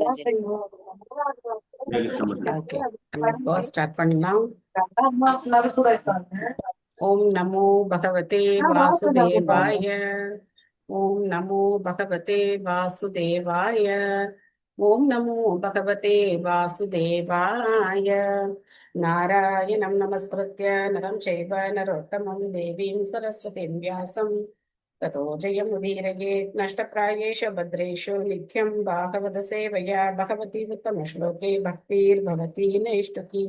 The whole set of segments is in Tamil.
மாதாஜி. ஓகே, நம்ம இப்போ ஸ்டார்ட் பண்ணலாம். ஓம் நமோ பகவதே வாசுதேவாய. ஓம் நமோ பகவதே வாசுதேவாய. ஓம் நமோ பகவதே வாசுதேவாய. நாராயணம் நமஸ்கிருத்ய நரம் சைவ நரோத்தமம் தேவீம் சரஸ்வதிம் வியாசம் ततो जयमुदीरयेत् नष्टप्रायेषु भद्रेषु नित्यं भागवत सेवया भगवती उत्तमश्लोके भक्तिर्भवति नैष्टकी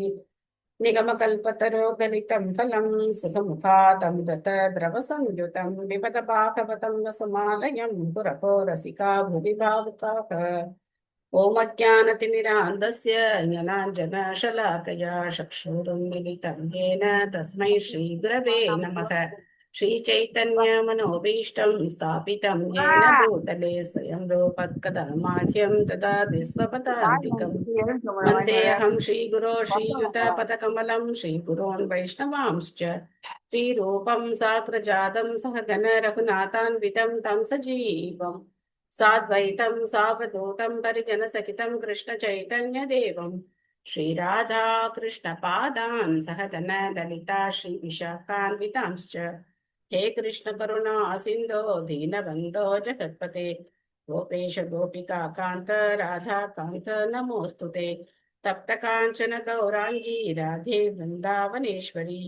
निगमकल्पतरोगलितं फलं सुखमुखादमृतद्रवसंयुतं पिबत भागवतं रसमालयं पुरको रसिका भुवि भावुकाः ओमज्ञानतिमिरान्धस्य ज्ञानाञ्जनशलाकया चक्षुरुन्मिलितं येन तस्मै श्रीगुरवे नमः। श्रीचैतन्यमनोभीष्टं स्थापितं येन भूतले स्वयं रूपकदा माह्यं ददाति स्वपदान्तिकं वन्देऽहं श्रीगुरो श्रीयुतपदकमलं श्रीगुरोन् वैष्णवांश्च श्रीरूपं साग्रजातं सहगण रघुनाथान्वितं तं सजीवम् साद्वैतं सावधूतं परिजनसहितं कृष्णचैतन्यदेवं श्रीराधा कृष्णपादान् सहगण ललिता श्रीविशाखान्वितांश्च हे कृष्ण करुणा सिन्धो दीनबन्धो जगत्पते गोपेश गोपिका कान्त राधा कान्त नमोऽस्तु ते तप्त काञ्चन गौराङ्गी राधे वृन्दावनेश्वरी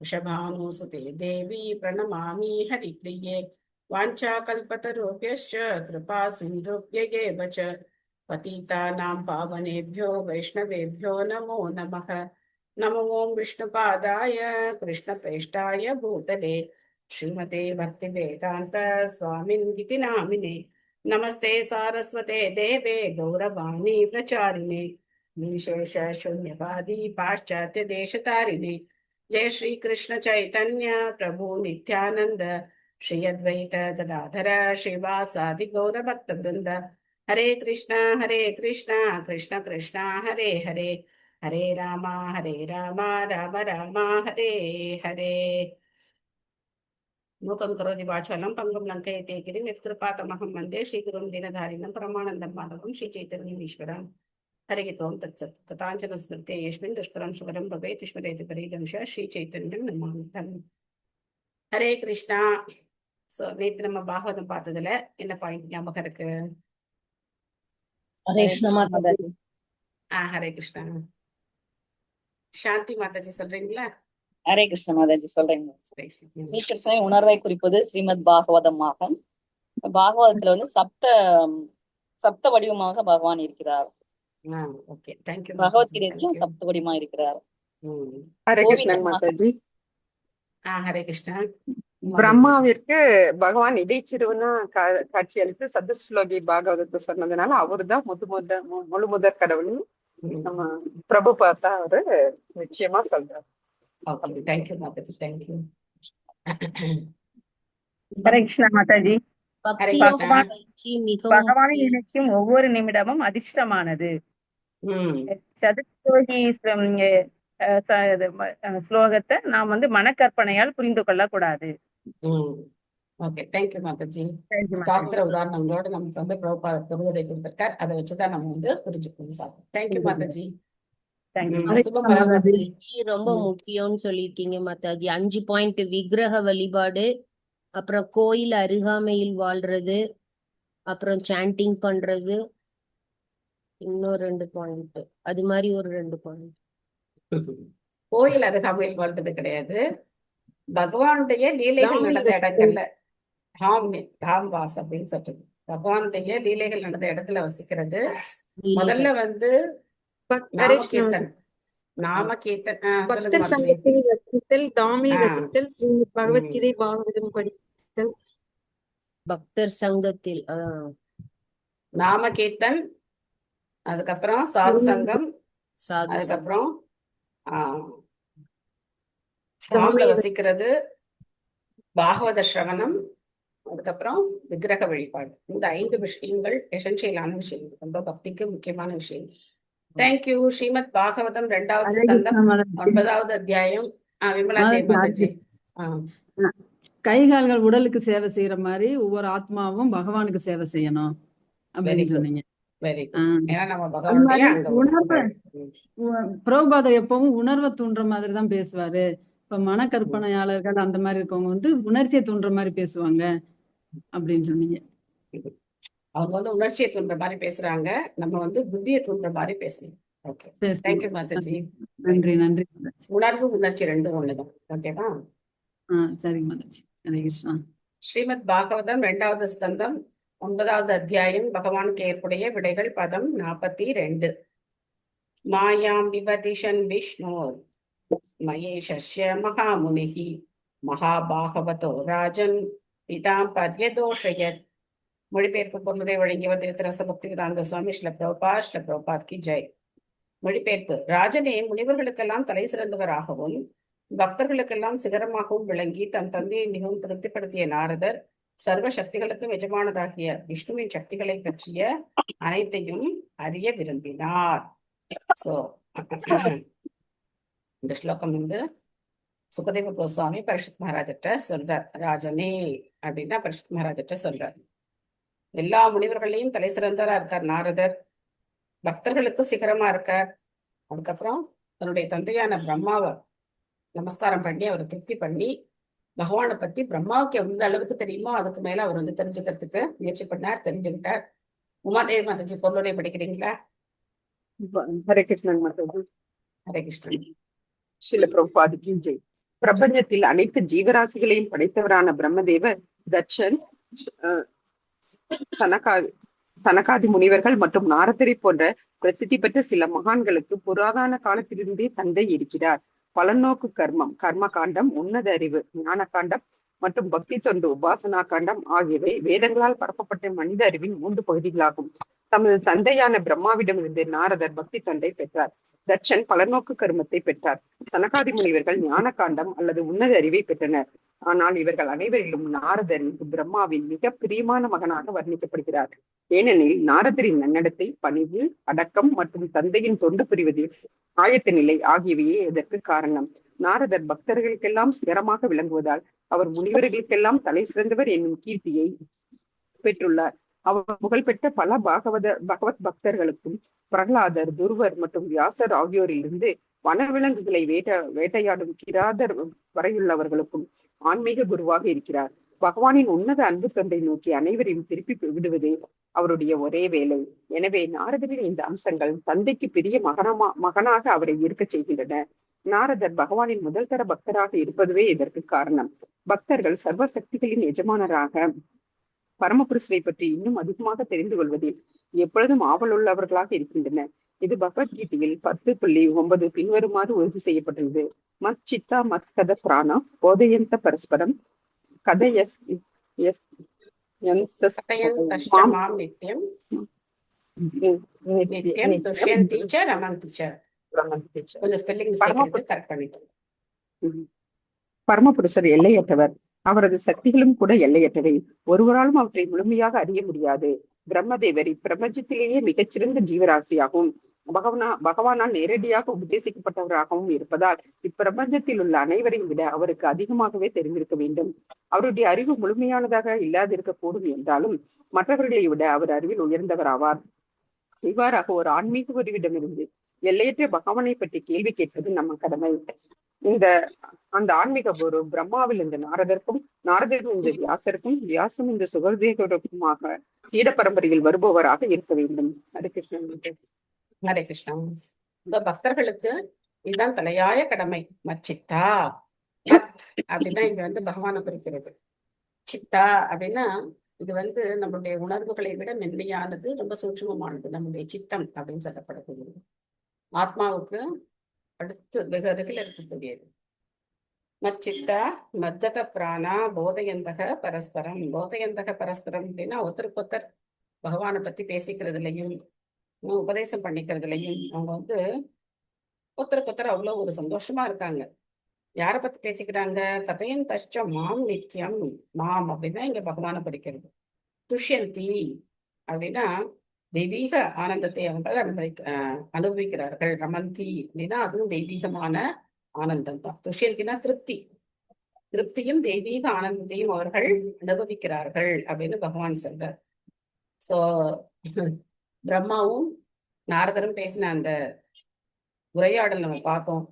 वृषभानुसुते देवी प्रणमामि हरिप्रिये वाञ्छाकल्पतरुभ्यश्च कृपा सिन्धुभ्यैव च पतितानां पावनेभ्यो वैष्णवेभ्यो नमो नमः। नमो ॐ विष्णुपादाय कृष्णप्रेष्ठाय भूतले श्रीमते भक्तिवेदान्त स्वामिन्निति नामिने नमस्ते सारस्वते देवे गौरवाणी प्रचारिणे विशेष शून्यवादी पाश्चात्य देशतारिणे जय श्री कृष्ण चैतन्य प्रभु नित्यानंद श्री अद्वैत गदाधर श्रीवासादि गौरभक्तवृंद हरे कृष्णा कृष्ण कृष्णा हरे हरे हरे राम राम राम हरे हरे। मूकं करोति वाचालं पंगुं लङ्कयते गिरिं यत्कृपातमहं वन्दे श्रीगुरुं दीनधारिणं परमानन्दं माधवं श्रीचैतन्यमीश्वरम्। हरिः ओं तत्सत्। कथाञ्चन स्मृते यस्मिन् दुष्करं सुकरं भवेत् स्मरेति परिदंशः श्रीचैतन्यं नमामि तम्। हरे कृष्णा। சோ நேத்து நம்ம பாகவதம் பார்த்ததுல என்ன பாயிண்ட் ஞாபகம் இருக்கு? ஹரே கிருஷ்ண மாதாஜி. ஹரே கிருஷ்ணா. சாந்தி மாதாஜி சொல்றீங்களா? ஹரே கிருஷ்ண மாதாஜி சொல்றேங்க. ஸ்ரீகிருஷ்ணனை உணர்வை குறிப்பது ஸ்ரீமத் பாகவதம் ஆகும். பாகவதத்துல வந்து சப்த வடிவமாக பகவான் இருக்கிறார். பகவத்கீதையிலும் சப்த வடிவமா இருக்கிறார். ஹரே கிருஷ்ணா மாதாஜி. ஹரே கிருஷ்ணா. பிரம்மாவிற்கு பகவான் இடைச்சிறுவனா காட்சி அளித்து சதுஸ்லோகி பாகவதத்தை சொன்னதுனால அவருதான் முழு முதற் கடவுள் நம்ம பிரபு பார்த்தா அவரு நிச்சயமா சொல்றாரு. ஹரே கிருஷ்ணா மாதாஜி. பகவானை நினைக்கும் ஒவ்வொரு நிமிடமும் அதிர்ஷ்டமானது. சதுஸ்லோகி ஸ்லோகத்தை நாம் வந்து மனக்கற்பனையால் புரிந்து கொள்ள கூடாது. Okay, thank you Mataji. சாஸ்திர உதாரணங்களோட நமக்கு வந்து பிரபுதை கொடுத்திருக்கார். அதை வச்சுதான் நம்ம வந்து புரிஞ்சுக்கணும். தேங்க்யூ மாதாஜி. ரொம்ப முக்கியம்னு சொல்லியிருக்கீங்க மாதாஜி. 5 பாயிண்ட்: விக்கிரக வழிபாடு, அப்புறம் கோயில் அருகாமையில் வாழ்றது, அப்புறம் சாண்டிங் பண்றது, இன்னும் 2 பாயிண்ட். அது மாதிரி ஒரு 2 பாயிண்ட். கோயில் அருகாமையில் வாழ்றது கிடையாது, பகவானுடைய லீலைகள் நடந்த இடங்கள்ல தாம்வாஸ் அப்படின்னு சொல்றது. பகவானுடைய லீலைகள் நடந்த இடத்துல வசிக்கிறது. முதல்ல வந்து பகவத்கீதை பாகவதம் படித்தல், பக்தர் சங்கத்தில் நாம கீர்த்தன், அதுக்கப்புறம் சாது சங்கம், அதுக்கப்புறம் வசிக்கிறது, பாகவத ஸ்ரவணம், அதுக்கப்புறம் விக்கிரக வழிபாடு. இந்த 5 விஷயங்கள் எசென்சியலான விஷயங்கள், ரொம்ப பக்திக்கு முக்கியமான விஷயங்கள். தேங்க்யூ. ஸ்ரீமத் பாகவதம் 2வது ஸ்கந்தம் 9வது அத்தியாயம். விமலா தேவி மாதாஜி. கைகால்கள் உடலுக்கு சேவை செய்யற மாதிரி ஒவ்வொரு ஆத்மாவும் பகவானுக்கு சேவை செய்யணும் அப்படின்னு சொன்னீங்க. Very good. ஆஹ் ஏன்னா நம்ம அது பகவானுடைய மாதிரி அங்க உணர்வு உறுப்புகள். பிரபுபாதர் எப்பவும் உணர்வை தூண்டுற மாதிரி தான் பேசுவாரு. இப்ப மனக்கற்பனையாளர்கள் அந்த மாதிரி இருக்கவங்க வந்து உணர்ச்சியை தூண்டுற மாதிரி பேசுவாங்க அப்படின்னு சொன்னீங்க. அவங்க வந்து உணர்ச்சியை தூண்டுற மாதிரி பேசுறாங்க, நம்ம வந்து புத்தியை தூண்டுற மாதிரி பேசணும். Okay, thank you Mataji. நன்றி நன்றி மாதாஜி. உணர்வு உணர்ச்சி ரெண்டும் ஒண்ணுதான். ஓகேவா? சரிங்க மாதாஜி. ஹரே கிருஷ்ணா. ஸ்ரீமத் பாகவதம் 2வது ஸ்கந்தம் 9வது அத்தியாயம் பகவானுக்கு ஏற்புடைய விடைகள் பதம் 42. மாயாம் விவதிஷன் விஷ்ணோர் மகேஷஸ்ய மகாமுனிஹி மகாபாகவதோ ராஜன் பிதாம் பர்யதோஷயத். மொழிபெயர்ப்பு பொருளுரை வழங்கியவர் திருத்தரச பக்தி வேதாந்த சுவாமி ஸ்ரீல பிரபுபாத் கி ஜெய். மொழிபெயர்ப்பு. ராஜனே, முனிவர்களுக்கெல்லாம் தலை சிறந்தவராகவும் பக்தர்களுக்கெல்லாம் சிகரமாகவும் விளங்கி தன் தந்தையை மிகவும் திருப்திப்படுத்திய நாரதர் சர்வ சக்திகளுக்கும் எஜமானராகிய விஷ்ணுவின் சக்திகளை பற்றிய அனைத்தையும் அறிய விரும்பினார். சோ இந்த ஸ்லோகம் வந்து சுகதேவ கோஸ்வாமி பரிஷத் மகாராஜர்கிட்ட சொல்றார். ராஜனே அப்படின்னா பரிஷத் மகாராஜர்கிட்ட சொல்றார். எல்லா முனிவர்களையும் தலை சிறந்தவரா இருக்கார் நாரதர், பக்தர்களுக்கும் சிகரமா இருக்கார். அதுக்கப்புறம் தன்னுடைய தந்தையான பிரம்மாவை நமஸ்காரம் பண்ணி அவரை திருப்தி பண்ணி பகவானை பத்தி பிரம்மாவுக்கு எந்த அளவுக்கு தெரியுமோ அதுக்கு மேல அவர் வந்து தெரிஞ்சுக்கிறதுக்கு முயற்சி பண்ணார், தெரிஞ்சுக்கிட்டார். உமாதேவி மாதாஜி பொருளுரை படிக்கிறீங்களா? ஹரே கிருஷ்ணன் மாதாஜி. ஹரே கிருஷ்ணன். ஸ்ரீல பிரபுபாத் கி ஜெய். பிரபஞ்சத்தில் அனைத்து ஜீவராசிகளையும் படைத்தவரான பிரம்மதேவர் தட்சன், சனகாதி முனிவர்கள் மற்றும் நாரதரை போன்ற பிரசித்தி பெற்ற சில மகான்களுக்கு புராதன காலத்திலிருந்தே தந்தை இருக்கிறார். பலநோக்கு கர்மம், கர்ம காண்டம், உன்னத அறிவு, ஞான காண்டம் மற்றும் பக்தி தொண்டு, உபாசனா காண்டம் ஆகியவை வேதங்களால் பரப்பப்பட்ட மனித அறிவின் 3 பகுதிகளாகும். தமது தந்தையான பிரம்மாவிடமிருந்து நாரதர் பக்தி தொண்டை பெற்றார். தட்சன் பலநோக்கு கர்மத்தை பெற்றார். சனகாதி முனிவர்கள் ஞான காண்டம் அல்லது உன்னத அறிவை பெற்றனர். ஆனால் இவர்கள் அனைவரிலும் நாரதர் பிரம்மாவின் மிக பிரியமான மகனாக வர்ணிக்கப்படுகிறார். ஏனெனில் நாரதரின் நன்னடத்தை, பணிவு, அடக்கம் மற்றும் தந்தையின் தொண்டு புரிவதில் ஆயத்த நிலை ஆகியவையே இதற்கு காரணம். நாரதர் பக்தர்களுக்கெல்லாம் சிகரமாக விளங்குவதால் அவர் முனிவர்களுக்கெல்லாம் தலை சிறந்தவர் என்னும் கீர்த்தியை பெற்றுள்ளார். அவர் புகழ்பெற்ற பல பகவத் பக்தர்களுக்கும் பிரகலாதர், துருவர் மற்றும் வியாசர் ஆகியோரிலிருந்து வனவிலங்குகளை வேட்டையாடும் கிராதர் வரையுள்ளவர்களுக்கும் ஆன்மீக குருவாக இருக்கிறார். பகவானின் உன்னத அன்பு தொண்டை நோக்கி அனைவரையும் திருப்பி விடுவதே அவருடைய ஒரே வேலை. எனவே நாரதரின் இந்த அம்சங்கள் தந்தைக்கு பெரிய மகனாக அவரை இருக்க செய்கின்றன. நாரதர் பகவானின் முதல் தர பக்தராக இருப்பதுவே இதற்கு காரணம். பக்தர்கள் சர்வ சக்திகளின் எஜமானராக பரமபுருஷரை பற்றி இன்னும் அதிகமாக தெரிந்து கொள்வதில் எப்பொழுதும் ஆவல் உள்ளவர்களாக இருக்கின்றனர். இது பகவத்கீதையில் 10.9 பின்வருமாறு உறுதி செய்யப்பட்டுள்ளது. மத் சித்தா மத் கத பிராணா போதயந்த பரஸ்பரம் கதயஸ் பரமபுருஷர் எல்லையற்றவர். அவரது சக்திகளும் கூட எல்லையற்றவை. ஒருவராலும் அவற்றை முழுமையாக அறிய முடியாது. பிரம்மதேவர் இப்பிரபஞ்சத்திலேயே மிகச்சிறந்த ஜீவராசியாகவும் பகவானால் நேரடியாக உபதேசிக்கப்பட்டவராகவும் இருப்பதால் இப்பிரபஞ்சத்தில் உள்ள அனைவரையும் விட அவருக்கு அதிகமாகவே தெரிந்திருக்க வேண்டும். அவருடைய அறிவு முழுமையானதாக இல்லாதிருக்க கூடும் என்றாலும் மற்றவர்களை விட அவர் அறிவில் உயர்ந்தவர் ஆவார். இவ்வாறாக ஒரு ஆன்மீக குருவிடமிருந்து எல்லையற்ற பகவானை பற்றி கேள்வி கேட்பது நம்ம கடமை. அந்த ஆன்மீக குரு பிரம்மாவில் இந்த நாரதருக்கும், நாரதரும் இந்த வியாசருக்கும், வியாசம் இந்த சுகதேவருக்குமாக சீட பரம்பரையில் வருபவராக இருக்க வேண்டும். ஹரே கிருஷ்ணன். ஹரே கிருஷ்ணன். இந்த பக்தர்களுக்கு இதுதான் தலையாய கடமை. மச்சித்தா மத் அப்படின்னா இங்க வந்து பகவானை குறிக்கிறது. சித்தா அப்படின்னா இது வந்து நம்மளுடைய உணர்வுகளை விட மென்மையானது, ரொம்ப சூட்சுமமானது. நம்முடைய சித்தம் அப்படின்னு சொல்லப்படக்கூடியது. ஆத்மாவுக்கு அடுத்து வெகு அருகில் இருக்கக்கூடியது. மச்சித்தா மத்கத பிராணா போதயந்தக பரஸ்பரம். போதயந்தக பரஸ்பரம் அப்படின்னா ஒருத்தருக்கொத்தர் பகவானை பத்தி பேசிக்கிறதுலையும் உபதேசம் பண்ணிக்கிறதுலையும் அவங்க வந்து ஒருத்தருக்கொத்தர் அவ்வளவு ஒரு சந்தோஷமா இருக்காங்க. யாரை பத்தி பேசிக்கிறாங்க? கதையன் தஷ்ட மாம் நித்தியம். மாம் அப்படின்னா இங்க பகவானை குறிக்கிறது. துஷ்யந்தி அப்படின்னா தெய்வீக ஆனந்தத்தை அவங்க அனுபவிக்கிறார்கள். ரமந்தி அப்படின்னா அதுவும் தெய்வீகமான ஆனந்தம் தான். துஷ்யந்தினா திருப்தி. திருப்தியும் தெய்வீக ஆனந்தத்தையும் அவர்கள் அனுபவிக்கிறார்கள் அப்படின்னு பகவான் சொல்றார். சோ பிரம்மாவும் நாரதரும் பேசின அந்த உரையாடல் நம்ம பார்த்தோம்.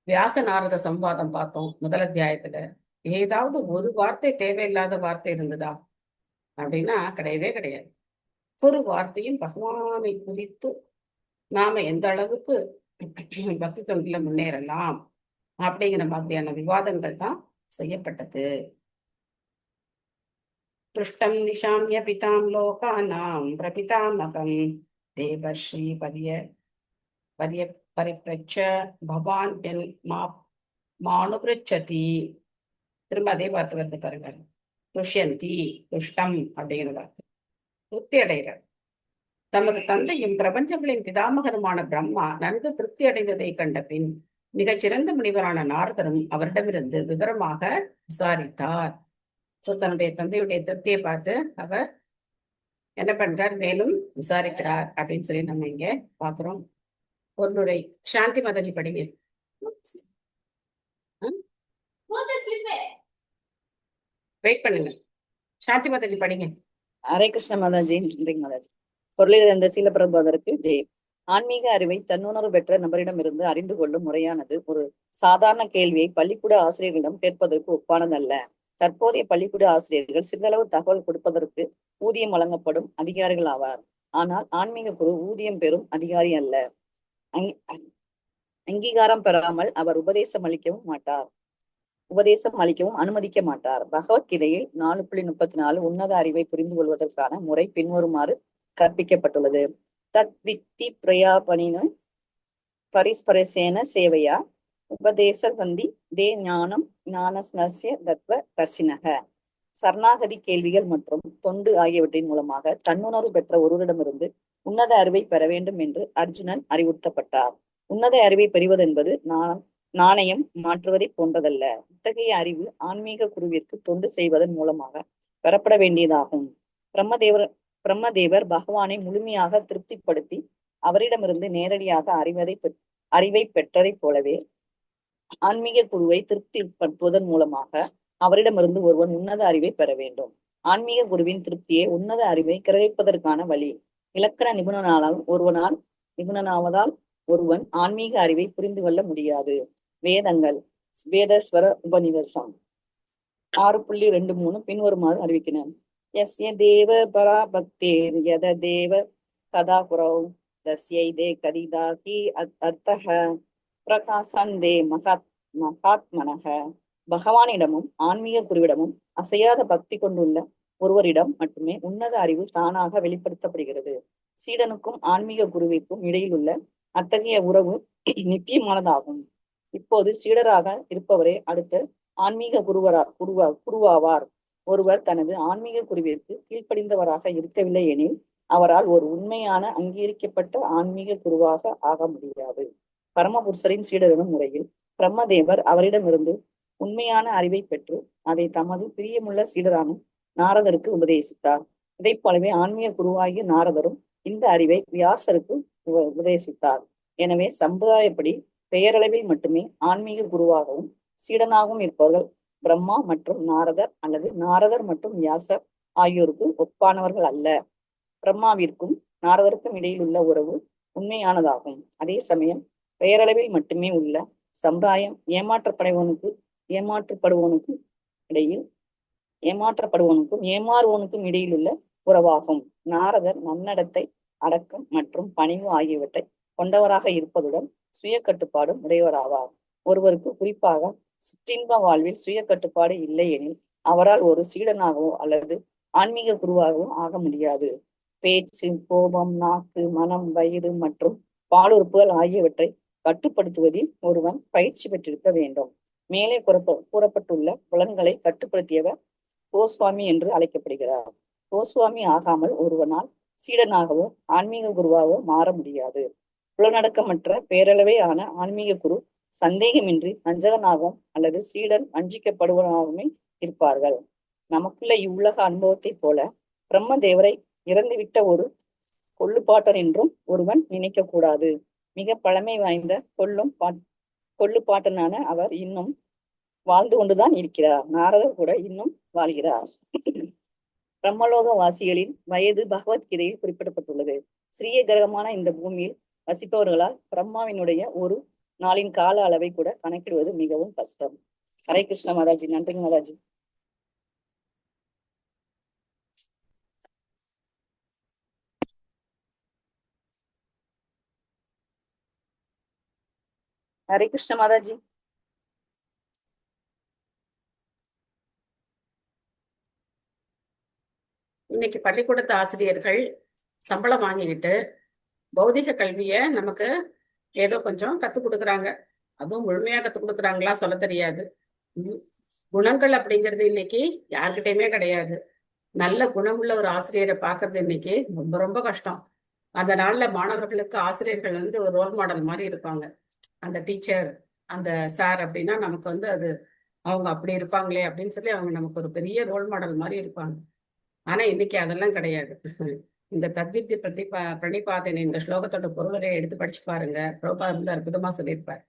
வியாச நாரத சம்வாதம் பார்த்தோம் முதல் அத்தியாயத்துல. ஏதாவது ஒரு வார்த்தை தேவையில்லாத வார்த்தை இருந்ததா அப்படின்னா கிடையவே கிடையாது. ஒரு வார்த்தையும் பகவானை குறித்து நாம எந்த அளவுக்கு பக்தி தொண்டில முன்னேறலாம் அப்படிங்கிற மாதிரியான விவாதங்கள் தான் செய்யப்பட்டது. திருஷ்டம் நிஷாமிய பிதாம் லோகானாம் பிரபிதாமகம் தேவர்ஷி பரிய பரிப்ரச்ச பவான் என் மானுபிரச்சதி. திரும்ப அதே வார்த்தை வந்து பாருங்க, துஷ்யந்தி, துஷ்டம் அப்படிங்கிற வார்த்தை, திருப்தி அடைகிறார். தமது தந்தையும் பிரபஞ்சங்களின் பிதாமகருமான பிரம்மா நன்கு திருப்தி அடைந்ததை கண்ட பின் மிகச்சிறந்த முனிவரான நாரதரும் அவரிடமிருந்து விவரமாக விசாரித்தார். தன்னுடைய தந்தையுடைய திருப்தியை பார்த்து அவர் என்ன பண்றார், மேலும் விசாரிக்கிறார் அப்படின்னு சொல்லி நம்ம இங்க பாக்குறோம். பொருளுரை சாந்தி மாதாஜி படிங்க. வெயிட் பண்ணுங்க, சாந்தி மாதாஜி படிங்க. ஹரே கிருஷ்ண மாதாஜி. நன்றி மாதாஜி. பொருளிலிருந்த சீலபிரபாதருக்கு ஜெய். ஆன்மீக அறிவை தன்னுணர்வு பெற்ற நபரிடமிருந்து அறிந்து கொள்ளும் முறையானது ஒரு சாதாரண கேள்வியை பள்ளிக்கூட ஆசிரியர்களிடம் கேட்பதற்கு ஒப்பானதல்ல. தற்போதைய பள்ளிக்கூட ஆசிரியர்கள் சிறிதளவு தகவல் கொடுப்பதற்கு ஊதியம் வழங்கப்படும் அதிகாரிகள் ஆவார். ஆனால் ஆன்மீக குரு ஊதியம் பெறும் அதிகாரி அல்ல. அங்கீகாரம் பெறாமல் அவர் உபதேசம் அளிக்கவும் அனுமதிக்க மாட்டார். பகவத்கீதையில் 4.34 உன்னத அறிவை புரிந்து கொள்வதற்கான முறை பின்வருமாறு கற்பிக்கப்பட்டுள்ளது. தத் வித்தி பிரயாபனின பரிஸ்பரசேன சேவையா உபதேச சந்தி தே ஞானம் ஞானஸ்ய தத்வ தர்சினக. சரணாகதி, கேள்விகள் மற்றும் தொண்டு ஆகியவற்றின் மூலமாக தன்னுணர்வு பெற்ற ஒருவரிடமிருந்து உன்னத அறிவை பெற வேண்டும் என்று அர்ஜுனன் அறிவுறுத்தப்பட்டார். உன்னத அறிவை பெறுவதென்பது நாணயம் மாற்றுவதை போன்றதல்ல. இத்தகைய அறிவு ஆன்மீக குருவிற்கு தொண்டு செய்வதன் மூலமாக பெறப்பட வேண்டியதாகும். பிரம்மதேவர் பகவானை முழுமையாக திருப்திப்படுத்தி அவரிடமிருந்து நேரடியாக அறிவை பெற்றதைப் போலவே ஆன்மீக குருவை திருப்திப்படுத்துவதன் மூலமாக அவரிடமிருந்து ஒருவன் உன்னத அறிவை பெற வேண்டும். ஆன்மீக குருவின் திருப்தியே உன்னத அறிவை கிரகிப்பதற்கான வழி. இலக்கண நிபுணனாவதால் ஒருவன் ஆன்மீக அறிவை புரிந்து கொள்ள முடியாது. வேதங்கள் வேதஸ்வர உபநிதர்சம் 6.23 பின்வருமாறு அறிவிக்கின்றன. யஸ்ய தேவ பராபக்தேர் யத தேவ ததா குரௌ தஸ்யை கதிதாகி அர்த்தஹ பிரகாசந்தே மகாத்மனக. பகவானிடமும் ஆன்மீக குருவிடமும் அசையாத பக்தி கொண்டுள்ள ஒருவரிடம் மட்டுமே உன்னத அறிவு தானாக வெளிப்படுத்தப்படுகிறது. சீடனுக்கும் ஆன்மீக குருவிற்கும் இடையில் உள்ள அத்தகைய உறவு நித்தியமானதாகும். இப்போது சீடராக இருப்பவரே அடுத்த ஆன்மீக குருவாவார். ஒருவர் தனது ஆன்மீக குருவிற்கு கீழ்ப்படிந்தவராக இருக்கவில்லை எனில் அவரால் ஒரு உண்மையான அங்கீகரிக்கப்பட்ட ஆன்மீக குருவாக ஆக முடியாது. பரமபுருஷரின் சீடர் எனும் முறையில் பிரம்மதேவர் அவரிடமிருந்து உண்மையான அறிவை பெற்று அதை தமது பிரியமுள்ள சீடரான நாரதருக்கு உபதேசித்தார். இதைப் போலவே ஆன்மீக குருவாகிய நாரதரும் இந்த அறிவை வியாசருக்கு உபதேசித்தார். எனவே சம்பிரதாயப்படி பெயரளவில் மட்டுமே ஆன்மீக குருவாகவும் சீடனாகவும் இருப்பவர்கள் பிரம்மா மற்றும் நாரதர் அல்லது நாரதர் மற்றும் வியாசர் ஆகியோருக்கு ஒப்பானவர்கள் அல்ல. பிரம்மாவிற்கும் நாரதருக்கும் இடையில் உள்ள உறவு உண்மையானதாகும். அதே சமயம் பெயரளவில் மட்டுமே உள்ள சம்பிரதாயம் ஏமாற்றப்படுவனுக்கும் ஏமாறுவனுக்கும் இடையில் உள்ள உறவாகும். நாரதர் நன்னடத்தை, அடக்கம் மற்றும் பணிவு ஆகியவற்றை கொண்டவராக இருப்பதுடன் சுய கட்டுப்பாடும் உடையவராவார். ஒருவருக்கு குறிப்பாக சிற்றின்ப வாழ்வில் சுய கட்டுப்பாடு இல்லை எனில் அவரால் ஒரு சீடனாகவோ அல்லது ஆன்மீக குருவாகவோ ஆக முடியாது. பேச்சு, கோபம், நாக்கு, மனம், வயிறு மற்றும் பாலுறுப்புகள் ஆகியவற்றை கட்டுப்படுத்துவதில் ஒருவன் பயிற்சி பெற்றிருக்க வேண்டும். மேலே கூறப்பட்டுள்ள புலன்களை கட்டுப்படுத்தியவர் கோஸ்வாமி என்று அழைக்கப்படுகிறார். கோஸ்வாமி ஆகாமல் ஒருவனால் சீடனாகவோ ஆன்மீக குருவாகவோ மாற முடியாது. புலனடக்கமற்ற பேரளவே ஆன ஆன்மீக குரு சந்தேகமின்றி வஞ்சகனாகவும் அல்லது சீடன் வஞ்சிக்கப்படுவனாகவுமே இருப்பார்கள். நமக்குள்ள இவ்வுலக அனுபவத்தை போல பிரம்மதேவரை இறந்துவிட்ட ஒரு கொள்ளுப்பாட்டன் என்றும் ஒருவன் நினைக்க கூடாது. மிக பழமை வாய்ந்த கொள்ளுப்பாட்டனான அவர் இன்னும் வாழ்ந்து கொண்டுதான் இருக்கிறார். நாரதர் கூட இன்னும் வாழ்கிறார். பிரம்மலோக வாசிகளின் வயது பகவத்கீதையில் குறிப்பிடப்பட்டுள்ளது. சிறிய கிரகமான இந்த பூமியில் வசிப்பவர்களால் பிரம்மாவினுடைய ஒரு நாளின் கால அளவை கூட கணக்கிடுவது மிகவும் கஷ்டம். ஹரே கிருஷ்ண மாதாஜி. நன்றிங்க மாதாஜி. ஹரே கிருஷ்ண மாதாஜி. இன்னைக்கு பள்ளிக்கூடத்து ஆசிரியர்கள் சம்பளம் வாங்கிக்கிட்டு பௌதிக கல்விய நமக்கு ஏதோ கொஞ்சம் கத்துக் கொடுக்குறாங்க. அதுவும் முழுமையா கத்துக் கொடுக்குறாங்களா சொல்ல தெரியாது. குணங்கள் அப்படிங்கிறது இன்னைக்கு யார்கிட்டயுமே கிடையாது. நல்ல குணமுள்ள ஒரு ஆசிரியரை பாக்குறது இன்னைக்கு ரொம்ப ரொம்ப கஷ்டம். அந்த நாள்ல மாணவர்களுக்கு ஆசிரியர்கள் ஒரு ரோல் மாடல் மாதிரி இருப்பாங்க. அந்த டீச்சர், அந்த சார் அப்படின்னா நமக்கு அது அவங்க அப்படி இருப்பாங்களே அப்படின்னு சொல்லி அவங்க நமக்கு ஒரு பெரிய ரோல் மாடல் மாதிரி இருப்பாங்க. ஆனா இன்னைக்கு அதெல்லாம் கிடையாது. இந்த தத்வித்தி பிரணிபாதனை இந்த ஸ்லோகத்தோட பொருளை எடுத்து படிச்சு பாருங்க. பிரபுபாதம் அற்புதமா சொல்லியிருப்பார்.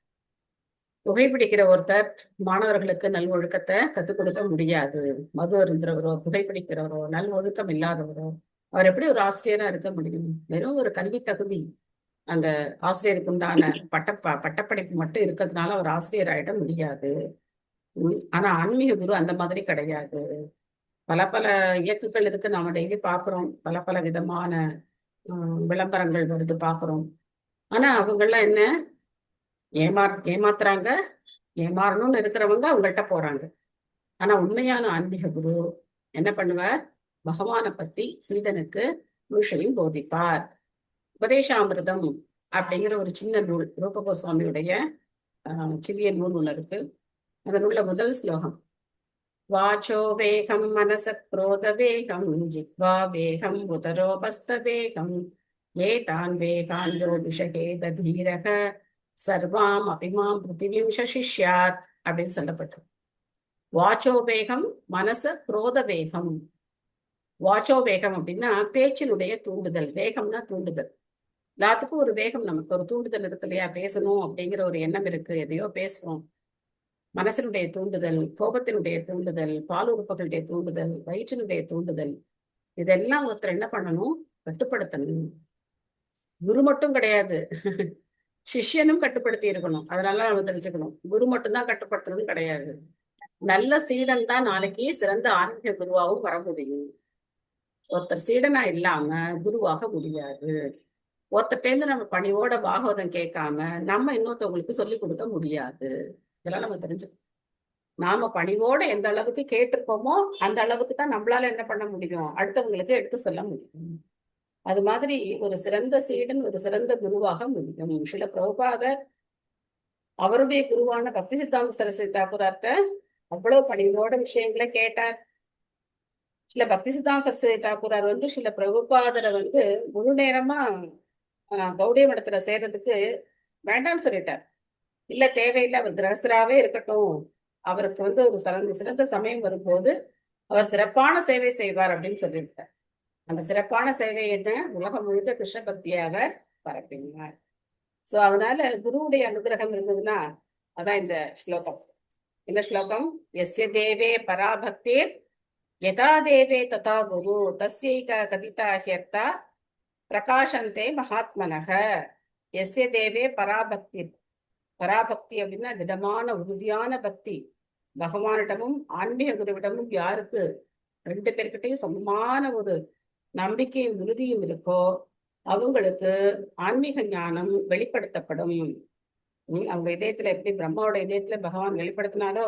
புகைப்பிடிக்கிற ஒருத்தர் மாணவர்களுக்கு நல் ஒழுக்கத்தை கத்துக் கொடுக்க முடியாது. மது அருந்துறவரோ புகைப்பிடிக்கிறவரோ நல் ஒழுக்கம் இல்லாதவரோ அவர் எப்படி ஒரு ஆசிரியரா இருக்க முடியும்? வெறும் ஒரு கல்வி தகுதி அந்த ஆசிரியருக்கு உண்டான பட்டப்படிப்பு மட்டும் இருக்கிறதுனால அவர் ஆசிரியர் ஆயிட முடியாது. ஆனா ஆன்மீக குரு அந்த மாதிரி கிடையாது. பல பல இயக்குகள் இருக்கு, நாம டெய்லி பாக்குறோம். பல பல விதமான விளம்பரங்கள் வருது பாக்குறோம். ஆனா அவங்கெல்லாம் என்ன ஏமாத்துறாங்க. ஏமாறணும்னு இருக்கிறவங்க அவங்கள்ட்ட போறாங்க. ஆனா உண்மையான ஆன்மீக குரு என்ன பண்ணுவார்? பகவானை பத்தி சீடனுக்கு முழுசையும் போதிப்பார். உபதேசாமிர்தம் அப்படிங்கிற ஒரு சின்ன நூல், ரூப கோஸ்வாமியுடைய சிறிய நூல் ஒண்ணு இருக்கு. அந்த நூல்ல முதல் ஸ்லோகம், வாச்சோ வேகம் மனச குரோத வேகம் ஜித்வா வேகம் உதரோபஸ்த வேகம் ஏதான் வேகான் யோபிஷகேத தீரக சர்வாம் அபிமாம் பிருத்திவிம் சசிஷ்யாத் அப்படின்னு சொல்லப்பட்டு. வாச்சோ வேகம் மனச குரோத வேகம். வாச்சோ வேகம் அப்படின்னா பேச்சினுடைய தூண்டுதல். வேகம்னா தூண்டுதல். எல்லாத்துக்கும் ஒரு வேகம், நமக்கு ஒரு தூண்டுதல் இருக்கு இல்லையா? பேசணும் அப்படிங்கிற ஒரு எண்ணம் இருக்கு, எதையோ பேசுறோம். மனசனுடைய தூண்டுதல், கோபத்தினுடைய தூண்டுதல், பால் உறுப்புகளுடைய தூண்டுதல், வயிற்றினுடைய தூண்டுதல், இதெல்லாம் ஒருத்தர் என்ன பண்ணணும்? கட்டுப்படுத்தணும். குரு மட்டும் கிடையாது, சிஷ்யனும் கட்டுப்படுத்தி இருக்கணும். அதனால நம்ம தெரிஞ்சுக்கணும், குரு மட்டும்தான் கட்டுப்படுத்தணும்னு கிடையாது. நல்ல சீடன் தான் நாளைக்கு சிறந்த ஆன்மீக குருவாகவும் வர முடியும். ஒருத்தர் சீடனா இல்லாம குருவாக முடியாது. ஒருத்தர்டேந்து நம்ம பணியோட பாகவதம் கேட்காம நம்ம இன்னொருத்தவங்களுக்கு சொல்லி கொடுக்க முடியாது. இதெல்லாம் நம்ம தெரிஞ்சுக்கணும். நாம பணிவோட எந்த அளவுக்கு கேட்டிருப்போமோ அந்த அளவுக்கு தான் நம்மளால என்ன பண்ண முடியும்? அடுத்தவங்களுக்கு எடுத்து சொல்ல முடியும். அது மாதிரி ஒரு சிறந்த சீடன் ஒரு சிறந்த குருவாக முடியும். சில பிரபுபாதர் அவருடைய குருவான பக்தி சித்தாந்த சரஸ்வதி தாக்கூரார்ட்ட அவ்வளவு பணிவோட விஷயங்களை கேட்டார். சில பக்தி சித்தாந்த சரஸ்வதி தாக்கூரார் சில பிரபுபாதரை முழு நேரமா கௌடிய மடத்துல சேர்றதுக்கு வேண்டாம்னு சொல்லிட்டார். இல்ல, தேவையில்லை, அவர் கிரகஸ்தராகவே இருக்கட்டும், அவருக்கு ஒரு சிறந்த சமயம் வரும்போது அவர் சிறப்பான சேவை செய்வார் அப்படின்னு சொல்லியிருக்கார். அந்த சிறப்பான சேவை என்ன? உலகம் முழுக்க கிருஷ்ண பக்தியை அவர் பரப்பினார். சோ அதனால குருவுடைய அனுகிரகம் இருந்ததுன்னா அதான் இந்த ஸ்லோகம். இந்த ஸ்லோகம், எஸ்ய தேவே பராபக்தேர் யதா தேவே ததா குரு தஸ்யைக கதிதா ஹ்யர்த்தா பிரகாசந்தே மகாத்மனக. எஸ்ய தேவே பராபக்தி. பராபக்தி அப்படின்னா திடமான உறுதியான பக்தி. பகவானிடமும் ஆன்மீக குருவிடமும் யாருக்கு ரெண்டு பேர்கிட்டையும் சமமான ஒரு நம்பிக்கையும் உறுதியும் இருக்கோ அவங்களுக்கு ஆன்மீக ஞானம் வெளிப்படுத்தப்படும். அவங்க இதயத்துல எப்படி பிரம்மாவோட இதயத்துல பகவான் வெளிப்படுத்தினாரோ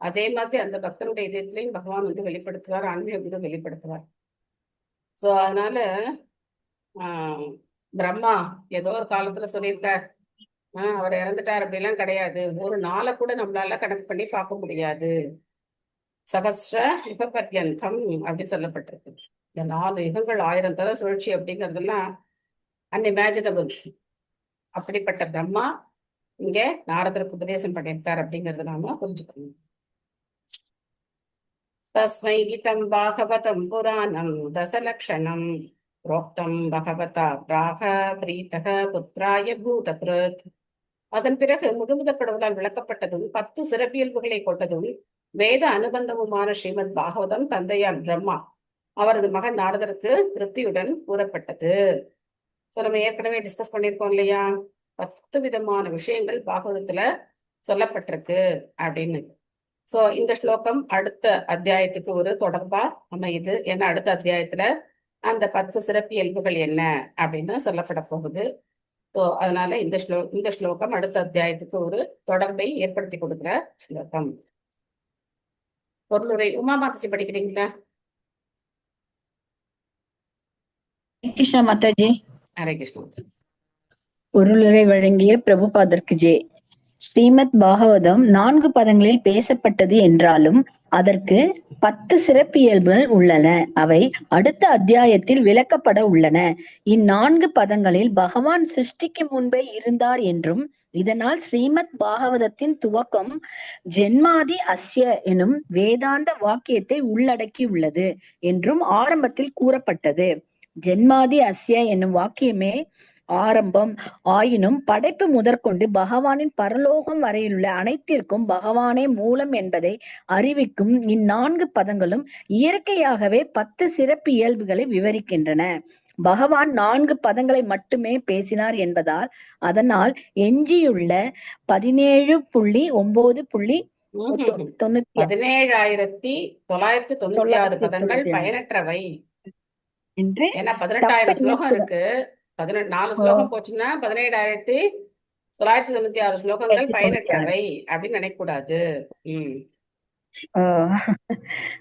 அதே மாதிரி அந்த பக்தனுடைய இதயத்திலையும் பகவான் வெளிப்படுத்துவார், ஆன்மீக குரு வெளிப்படுத்துவார். சோ அதனால பிரம்மா ஏதோ ஒரு காலத்துல சொல்லியிருக்கார், அவர் இறந்துட்டார் அப்படிலாம் கிடையாது. ஒரு நாளை கூட நம்மளால கணக்கு பண்ணி பார்க்க முடியாது. சகஸ்ர யுக பர்யந்தம் அப்படின்னு சொல்லப்பட்டிருக்கு. இந்த 4 யுகங்கள் 1000 தர சுழற்சி அப்படிங்கிறதெல்லாம் அன்இமேஜினபிள். அப்படிப்பட்ட பிரம்மா இங்க நாரதருக்கு உபதேசம் பண்ணியிருக்கார் அப்படிங்கறத நாம புரிஞ்சுக்கணும். தஸ்மை கீதம் பாகவதம் புராணம் தசலக்ஷணம் புரோக்தம் பகவதா பிராக பிரீதக புத்திராய பூதகிருத். அதன் பிறகு முழுமுதற் கடவுளால் விளக்கப்பட்டதும் 10 சிறப்பியல்புகளை கொண்டதும் வேத அனுபந்தமுமான ஸ்ரீமத் பாகவதம் தந்தையார் பிரம்மா அவரது மகன் நாரதருக்கு திருப்தியுடன் கூறப்பட்டது. ஸோ நம்ம ஏற்கனவே டிஸ்கஸ் பண்ணியிருக்கோம் இல்லையா, 10 விதமான விஷயங்கள் பாகவதத்துல சொல்லப்பட்டிருக்கு அப்படின்னு. ஸோ இந்த ஸ்லோகம் அடுத்த அத்தியாயத்துக்கு ஒரு தொடர்பா அமையுது. ஏன்னா அடுத்த அத்தியாயத்துல அந்த 10 சிறப்பியல்புகள் என்ன அப்படின்னு சொல்லப்பட போகுது. ஸோ அதனால இந்த ஸ்லோகம் அடுத்த அத்தியாயத்துக்கு ஒரு தொடர்பை ஏற்படுத்தி கொடுக்குற ஸ்லோகம். பொருளுரை உமா மாதாஜி படிக்கிறீங்களா? கிருஷ்ணா மாதாஜி. ஹரே கிருஷ்ணா. பொருளுரை வழங்கிய பிரபுபாதருக்கு ஜே. ஸ்ரீமத் பாகவதம் 4 பதங்களில் பேசப்பட்டது என்றாலும் அதற்கு 10 சிறப்பியல்புகள் உள்ளன. அவை அடுத்த அத்தியாயத்தில் விளக்கப்பட உள்ளன. இந்நான்கு பதங்களில் பகவான் சிருஷ்டிக்கு முன்பே இருந்தார் என்றும் இதனால் ஸ்ரீமத் பாகவதத்தின் துவக்கம் ஜென்மாதி அஸ்ய எனும் வேதாந்த வாக்கியத்தை உள்ளடக்கியுள்ளது என்றும் ஆரம்பத்தில் கூறப்பட்டது. ஜென்மாதி அஸ்ய என்னும் வாக்கியமே ஆரம்பம் ஆயினும் படைப்பு முதற்கொண்டு பகவானின் பரலோகம் வரையிலுள்ள அனைத்திற்கும் பகவானே மூலம் என்பதை அறிவிக்கும் இந்நான்கு பதங்களும் இயற்கையாகவே 10 சிறப்பு இயல்புகளை விவரிக்கின்றன. பகவான் 4 பதங்களை மட்டுமே பேசினார் என்பதால் அதனால் எஞ்சியுள்ள 17.9.96 17,996 பதங்கள் பயனற்றவை என்று ஏன்னா 18,000 ஸ்லோகம் இருக்கு. 4 ஸ்லோகம் போச்சுன்னா 17,996 ஸ்லோகங்கள் பயனற்றவை அப்படின்னு நினைக்கக்கூடாது.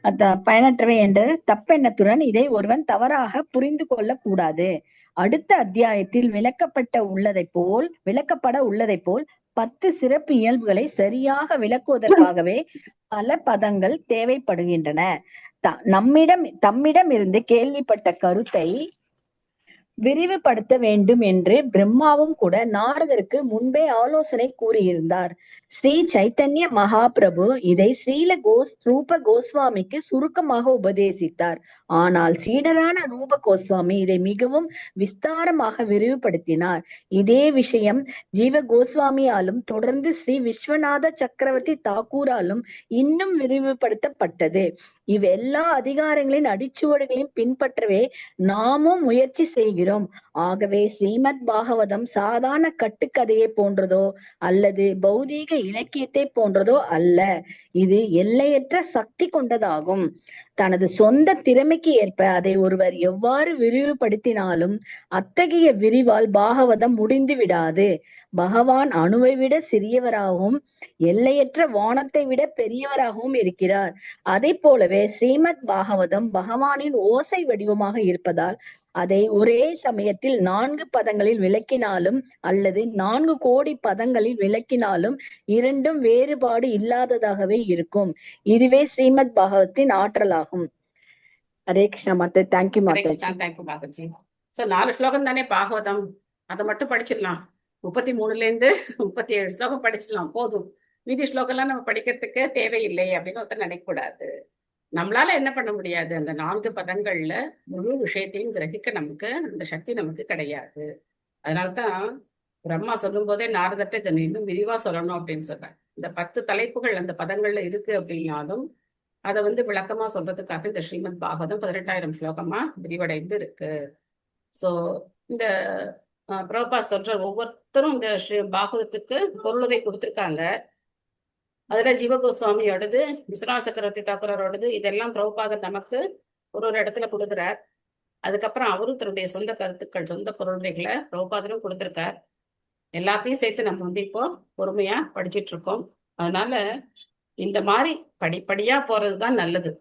அதான் பயனற்றவை என்று தப்பெண்ணத்துடன் இதை ஒருவன் தவறாக புரிந்து கொள்ள கூடாது. அடுத்த அத்தியாயத்தில் விளக்கப்பட உள்ளதை போல் 10 சிறப்பு இயல்புகளை சரியாக விளக்குவதற்காகவே பல பதங்கள் தேவைப்படுகின்றன. தம்மிடம் இருந்து கேள்விப்பட்ட கருத்தை விரிவுபடுத்த வேண்டும் என்று பிரம்மாவும் கூட நாரதருக்கு முன்பே ஆலோசனை கூறியிருந்தார். ஸ்ரீ சைத்தன்ய மகாபிரபு இதை ரூப கோஸ்வாமிக்கு சுருக்கமாக உபதேசித்தார். ஆனால் சீடரான ரூப கோஸ்வாமி இதை மிகவும் விஸ்தாரமாக விரிவுபடுத்தினார். இதே விஷயம் ஜீவ கோஸ்வாமியாலும் தொடர்ந்து ஸ்ரீ விஸ்வநாத சக்கரவர்த்தி தாக்கூராலும் இன்னும் விரிவுபடுத்தப்பட்டது. இவ்வெல்லா அதிகாரங்களின் அடிச்சுவடுகளையும் பின்பற்றவே நாமும் முயற்சி செய்கிறோம். ஆகவே ஸ்ரீமத் பாகவதம் சாதாரண கட்டுக்கதையை போன்றதோ அல்லது பௌதீக இலக்கியத்தை போன்றதோ அல்ல. இது எல்லையற்ற சக்தி கொண்டதாகும். தனது சொந்த திறமைக்கு ஏற்ப அதை ஒருவர் எவ்வாறு விரிவுபடுத்தினாலும் அத்தகைய விரிவால் பாகவதம் முடிந்து விடாது. பகவான் அணுவை விட சிறியவராகவும் எல்லையற்ற வானத்தை விட பெரியவராகவும் இருக்கிறார். அதை போலவே ஸ்ரீமத் பாகவதம் பகவானின் ஓசை வடிவமாக இருப்பதால் அதை ஒரே சமயத்தில் 4 பதங்களில் விளக்கினாலும் அல்லது 4 கோடி பதங்களில் விளக்கினாலும் இரண்டும் வேறுபாடு இல்லாததாகவே இருக்கும். இதுவே ஸ்ரீமத் பாகவத்தின் ஆற்றலாகும். ஹரே கிருஷ்ணா மாதா. தேங்க்யூ மாதாஜி. சோ 4 ஸ்லோகம் தானே பாகவதம், அதை மட்டும் படிச்சிடலாம். 33லேருந்து 37 ஸ்லோகம் படிச்சிடலாம், போதும். மீதி ஸ்லோகம் எல்லாம் நம்ம படிக்கிறதுக்கு தேவையில்லை அப்படின்னு ஒருத்தர் நினைக்கக்கூடாது. நம்மளால என்ன பண்ண முடியாது, அந்த 4 பதங்கள்ல முழு விஷயத்தையும் கிரகிக்க நமக்கு அந்த சக்தி நமக்கு கிடையாது. அதனால்தான் பிரம்மா சொல்லும் போதே நாரதத்தை இதை இன்னும் விரிவா சொல்லணும் அப்படின்னு சொல்றேன். இந்த 10 தலைப்புகள் அந்த பதங்கள்ல இருக்கு அப்படின்னாலும் அதை விளக்கமா சொல்றதுக்காக இந்த ஸ்ரீமத் பாகவதம் 18,000 ஸ்லோகமா விரிவடைந்து இருக்கு. சோ இந்த பிரபா சொல்ற ஒவ்வொருத்தரும் இந்த பாகவதத்துக்கு பொருளுரை கொடுத்திருக்காங்க. அதுல ஜீவகோஸ்வாமியோடது, விஸ்வநாத சக்கரவர்த்தி தாக்கூரோடது, இதெல்லாம் பிரபுபாதர் நமக்கு ஒரு இடத்துல கொடுக்குறார். அதுக்கப்புறம் அவரும் தன்னுடைய சொந்த கருத்துக்கள், சொந்த பொருளுரைகளை பிரபுபாதரும் கொடுத்திருக்கார். எல்லாத்தையும் சேர்த்து நம்ம இப்போ பொறுமையா படிச்சுட்டு இருக்கோம். அதனால இந்த மாதிரி படிப்படியா போறதுதான் நல்லது.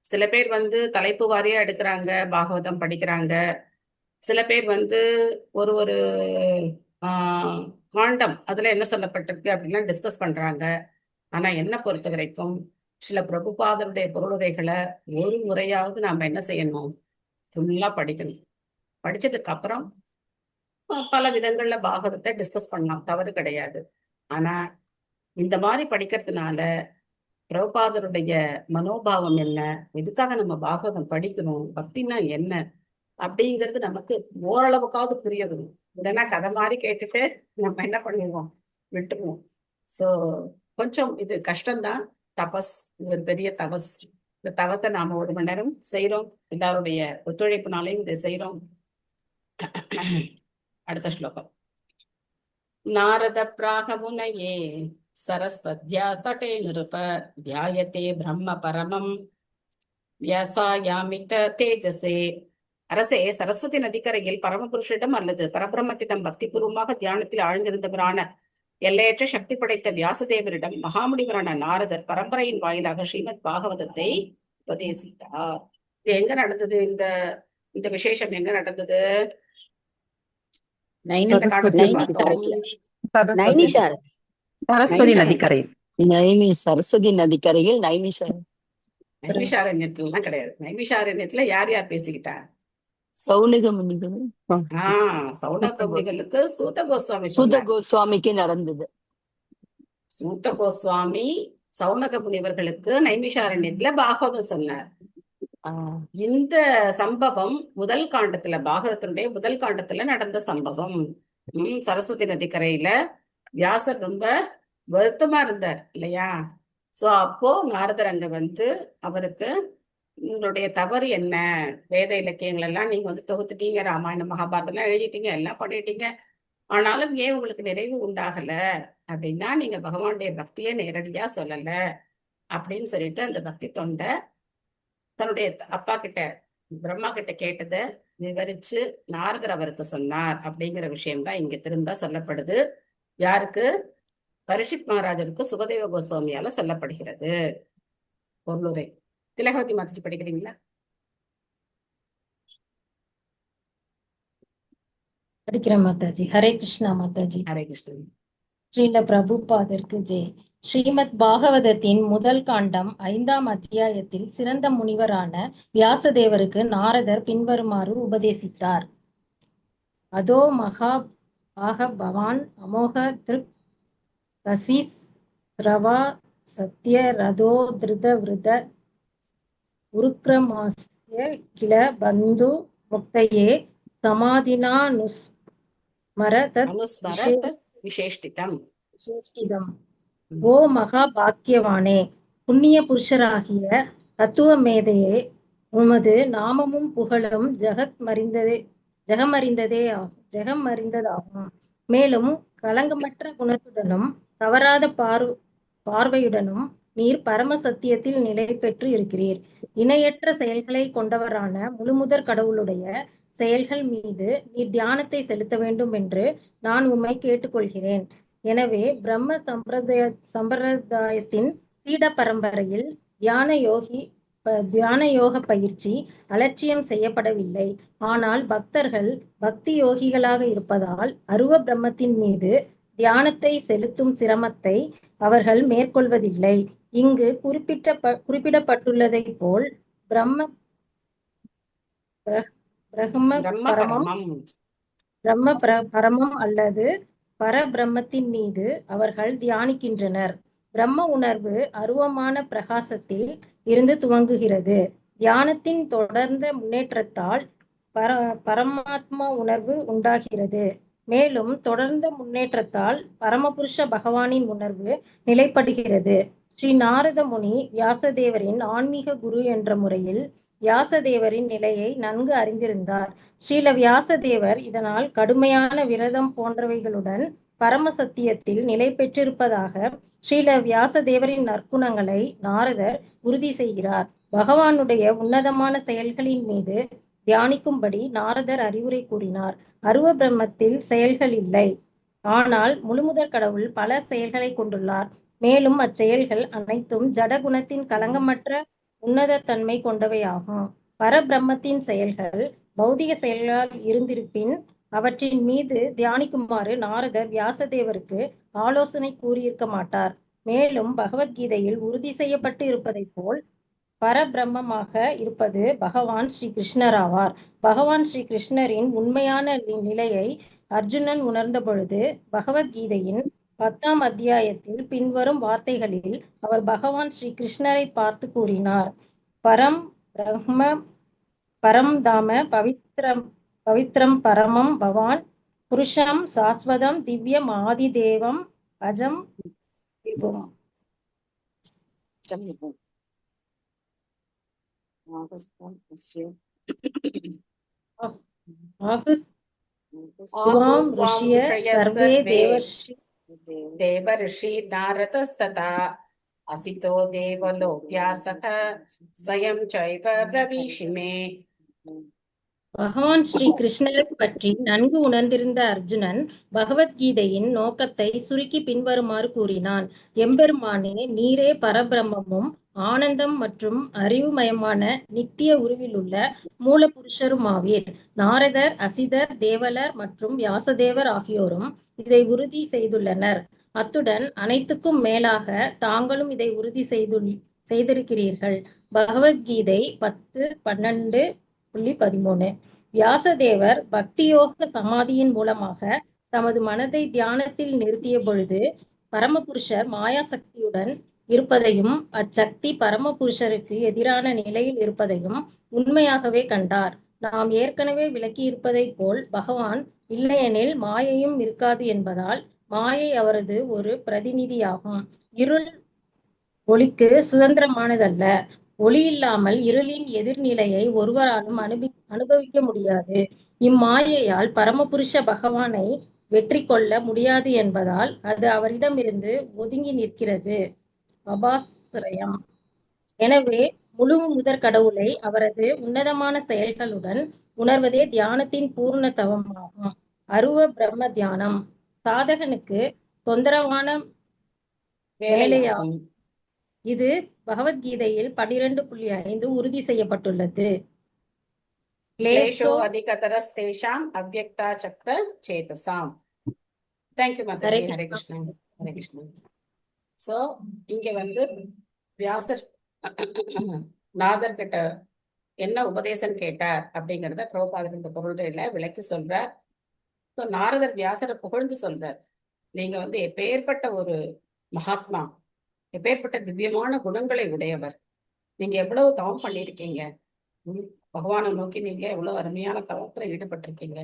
சில பேர் தலைப்பு வாரியா எடுக்கிறாங்க, பாகவதம் படிக்கிறாங்க. சில பேர் ஒரு ஒரு காண்டம் அதுல என்ன சொல்லப்பட்டிருக்கு அப்படின்லாம் டிஸ்கஸ் பண்றாங்க. ஆனா என்ன பொறுத்த வரைக்கும் சில பிரபுபாதருடைய பொருளுரைகளை ஒரு முறையாவது நாம என்ன செய்யணும், ஃபுல்லா படிக்கணும். படிச்சதுக்கு அப்புறம் பல விதங்கள்ல பாகவதத்தை டிஸ்கஸ் பண்ணலாம், தவறு கிடையாது. ஆனா இந்த மாதிரி படிக்கிறதுனால பிரபுபாதருடைய மனோபாவம் என்ன, எதுக்காக நம்ம பாகவதம் படிக்கணும், பக்தினா என்ன அப்படிங்கிறது நமக்கு ஓரளவுக்காவது புரிய வரும். உடனே கதை மாதிரி கேட்டுட்டு நம்ம என்ன பண்ணுவோம், விட்டுருவோம். ஸோ கொஞ்சம் இது கஷ்டம்தான். தபஸ், ஒரு பெரிய தபஸ். இந்த தவத்தை நாம 1 மணி நேரம் செய்யறோம். எல்லாருடைய ஒத்துழைப்புனாலையும் இதை செய்யறோம். அடுத்த ஸ்லோகம். நாரத பிராகமுனையே சரஸ்வத்யாஸ்தடே நிருப தியாயதே பிரம்ம பரமம் வியாசாயாமித தேஜசே. அரசே, சரஸ்வதி நதிக்கரையில் பரமபுருஷிடம் அல்லது பரபிரம்மத்திடம் பக்தி பூர்வமாக தியானத்தில் ஆழ்ந்திருந்தவரான எல்லையற்ற சக்தி படைத்த வியாசதேவரிடம் மகாமுனிவரான நாரதர் பரம்பரையின் வாயிலாக ஸ்ரீமத் பாகவதத்தை உபதேசித்தார். இது எங்க நடந்தது? இந்த விசேஷம் எங்க நடந்தது? எந்த காண்டத்தில் பார்த்தோம்? நைனிஷாரத். சரஸ்வதி நதிக்கரையில். சரஸ்வதி நதிக்கரையில் நைமிஷாரண்யத்துலாம் கிடையாது. நைமிஷாரண்யத்துல யார் யார் பேசிக்கிட்டா? சௌனக முனிகள். சௌனக முனிகளுக்கு சூத கோஸ்வாமி சூத கோஸ்வாமிக்கு நடந்தது. சூத கோஸ்வாமி சௌனக முனிவர்களுக்கு நைமிஷாரண்யத்துல பாகவதம் சொன்னார். இந்த சம்பவம் முதல் காண்டத்துல, பாகவதத்தினுடைய முதல் காண்டத்துல நடந்த சம்பவம். சரஸ்வதி நதிக்கரையில வியாசர் ரொம்ப வருத்தமா இருந்தார் இல்லையா? சோ அப்போ நாரதர் அங்க வந்து அவருக்கு உங்களுடைய தவறு என்ன, வேத இலக்கியங்கள் எல்லாம் நீங்க தொகுத்துட்டீங்க, ராமாயணம் மகாபாரதம் எல்லாம் எழுதிட்டீங்க, எல்லாம் பண்ணிட்டீங்க, ஆனாலும் ஏன் உங்களுக்கு நிறைவு உண்டாகல அப்படின்னா நீங்க பகவானுடைய பக்தியை நேரடியா சொல்லல அப்படின்னு சொல்லிட்டு அந்த பக்தி தொண்டை தன்னுடைய அப்பா கிட்ட, பிரம்மா கிட்ட கேட்டதை விவரிச்சு நாரதர் அவருக்கு சொன்னார் அப்படிங்கிற விஷயம்தான் இங்க திரும்ப சொல்லப்படுது. யாருக்கு? பரீட்சித் மகாராஜருக்கு சுகதேவ கோஸ்வாமியால சொல்லப்படுகிறது. பொருளுரை திலகவதி மாதாஜி படிக்கிறீங்களா? படிக்கிறேன் மாதாஜி. ஹரே கிருஷ்ணா மாதாஜி. ஹரே கிருஷ்ணன். ஸ்ரீல பிரபுபாதருக்கு ஜெய். ஸ்ரீமத் பாகவதத்தின் முதல் காண்டம் 5ஆம் அத்தியாயத்தில் சிறந்த முனிவரான வியாசதேவருக்கு நாரதர் பின்வருமாறு உபதேசித்தார். அதோ மகா பவான் அமோக திருக் கசிஸ் ரவா சத்ய ரதோ திருத விருத உருக்ரமாஸ்ய கில பந்து முக்தையே சமாதினா விசேஷ்டிதம். ஓ மகா பாக்கியவானே, புண்ணிய புருஷராகிய தத்துவ மேதையே, உமது நாமமும் புகழும் ஜெகமறிந்ததாகும். மேலும் களங்கமற்ற குணத்துடனும் தவறாத பார்வையுடனும் நீர் பரம சத்தியத்தில் நிலை பெற்று இருக்கிறீர். இணையற்ற செயல்களை கொண்டவரான முழுமுதற் கடவுளுடைய செயல்கள் மீது நீர் தியானத்தை செலுத்த வேண்டும் என்று நான் உம்மை கேட்டுக்கொள்கிறேன். எனவே பிரம்ம சம்பிரதாயத்தின் சீட பரம்பரையில் தியான யோக பயிற்சி அலட்சியம் செய்யப்படவில்லை. ஆனால் பக்தர்கள் பக்தி யோகிகளாக இருப்பதால் அருவ பிரம்மத்தின் மீது தியானத்தை செலுத்தும் சிரமத்தை அவர்கள் மேற்கொள்வதில்லை. இங்கு குறிப்பிடப்பட்டுள்ளதை போல் பிரம்ம பரமம் அல்லது பரபிரம்மத்தின் மீது அவர்கள் தியானிக்கின்றனர். பிரம்ம உணர்வு அருவமான பிரகாசத்தில் இருந்து துவங்குகிறது. தியானத்தின் தொடர்ந்த முன்னேற்றத்தால் பரமாத்மா உணர்வு உண்டாகிறது. மேலும் தொடர்ந்த முன்னேற்றத்தால் பரமபுருஷ பகவானின் உணர்வு நிலைப்படுகிறது. ஸ்ரீ நாரத முனி வியாசதேவரின் ஆன்மீக குரு என்ற முறையில் வியாசதேவரின் நிலையை நன்கு அறிந்திருந்தார். ஸ்ரீல வியாசதேவர் இதனால் கடுமையான விரதம் போன்றவைகளுடன் பரம சத்தியத்தில் நிலை பெற்றிருப்பதாக ஸ்ரீல வியாசதேவரின் நற்குணங்களை நாரதர் உறுதி செய்கிறார். பகவானுடைய உன்னதமான செயல்களின் மீது தியானிக்கும்படி நாரதர் அறிவுரை கூறினார். அருவ பிரம்மத்தில் செயல்கள் இல்லை, ஆனால் முழுமுதற் கடவுள் பல செயல்களை கொண்டுள்ளார். மேலும் அச்செயல்கள் அனைத்தும் ஜடகுணத்தின் களங்கமற்ற உன்னத தன்மை கொண்டவையாகும். பரபிரம்மத்தின் செயல்கள் பௌதிக செயல்களால் இருந்திருப்பின் அவற்றின் மீது தியானிக்குமாறு நாரதர் வியாசதேவருக்கு ஆலோசனை கூறியிருக்க மாட்டார். மேலும் பகவத்கீதையில் உறுதி செய்யப்பட்டு இருப்பதை போல் பரபிரம்மமாக இருப்பது பகவான் ஸ்ரீ கிருஷ்ணராவார். பகவான் ஸ்ரீ கிருஷ்ணரின் உண்மையான நிலையை அர்ஜுனன் உணர்ந்த பொழுது பகவத்கீதையின் 10ஆம் அத்தியாயத்தில் பின்வரும் வார்த்தைகளில் அவர் பகவான் ஸ்ரீ கிருஷ்ணரை பார்த்து கூறினார். பரம் பிரம்ம பரம் தாம பவித்ரம் பரமம் பவான் புருஷம் சாஸ்வதம் திவ்யம் ஆதிதேவம் அஜம் விபும். ஆகுஸ் ஆஹூஸ் துவாம் त्वां ऋषिय ऋषयः सर्वे सर्वे देवर्षि देवर्षि नारदस्तथा असितो देवलो व्यासः स्वयं चैव ब्रवीषि मे. பகவான் ஸ்ரீ கிருஷ்ணரை பற்றி நன்கு உணர்ந்திருந்த அர்ஜுனன் பகவத்கீதையின் நோக்கத்தை சுருக்கி பின்வருமாறு கூறினான். எம்பெருமானே, நீரே பரபிரம்மமும் ஆனந்தம் மற்றும் அறிவுமயமான நித்திய உருவிலுள்ள மூலபுருஷருமாவீர். நாரதர், அசிதர், தேவலர் மற்றும் வியாசதேவர் ஆகியோரும் இதை உறுதி செய்துள்ளனர். அத்துடன் அனைத்துக்கும் மேலாக தாங்களும் இதை உறுதி செய்திருக்கிறீர்கள். பகவத்கீதை 10:12.13. வியாசதேவர் பக்தியோக சமாதியின் மூலமாக தமது மனதை தியானத்தில் நிறுத்திய பொழுது பரமபுருஷர் மாயாசக்தியுடன் இருப்பதையும் அச்சக்தி பரமபுருஷருக்கு எதிரான நிலையில் இருப்பதையும் உண்மையாகவே கண்டார். நாம் ஏற்கனவே விளக்கியிருப்பதைப் போல் பகவான் இல்லையெனில் மாயையும் இருக்காது என்பதால் மாயை அவரது ஒரு பிரதிநிதியாகும். இருள் ஒளிக்கு சுதந்திரமானதல்ல. ஒளி இல்லாமல் இருளின் எதிர்நிலையை ஒருவராலும் அனுபவிக்க முடியாது. இம்மாயையால் பரமபுருஷ பகவானை வெற்றி கொள்ள முடியாது என்பதால் அது அவரிடமிருந்து ஒதுங்கி நிற்கிறது. அபாசிரயம். எனவே முழு முதற் கடவுளை அவரது உன்னதமான செயல்களுடன் உணர்வதே தியானத்தின் பூர்ண தவமாகும். அருவ பிரம்ம தியானம் சாதகனுக்கு தொந்தரவான வேலையாகும். இது பகவத்கீதையில் 12.5 உறுதி செய்யப்பட்டுள்ளது. क्लेशो अधिकतरस्तेषाम् अव्यक्ता शक्त चेतसाम्. Thank you Mataji. Hare Krishna. Hare Krishna. So இங்க வியாசர் நாதர் கிட்ட என்ன உபதேசம் கேட்டார் அப்படிங்கறத பிரபுபாதர் இந்த பொருள்ல விளக்கி சொல்றார். ஸோ நாரதர் வியாசரை புகழ்ந்து சொல்றார். நீங்க எப்பேற்பட்ட ஒரு மகாத்மா, எப்பேற்பட்ட திவ்யமான குணங்களை உடையவர். நீங்க எவ்வளவு தவம் பண்ணியிருக்கீங்க, பகவானை நோக்கி நீங்க எவ்வளவு அருமையான தவத்துல ஈடுபட்டிருக்கீங்க.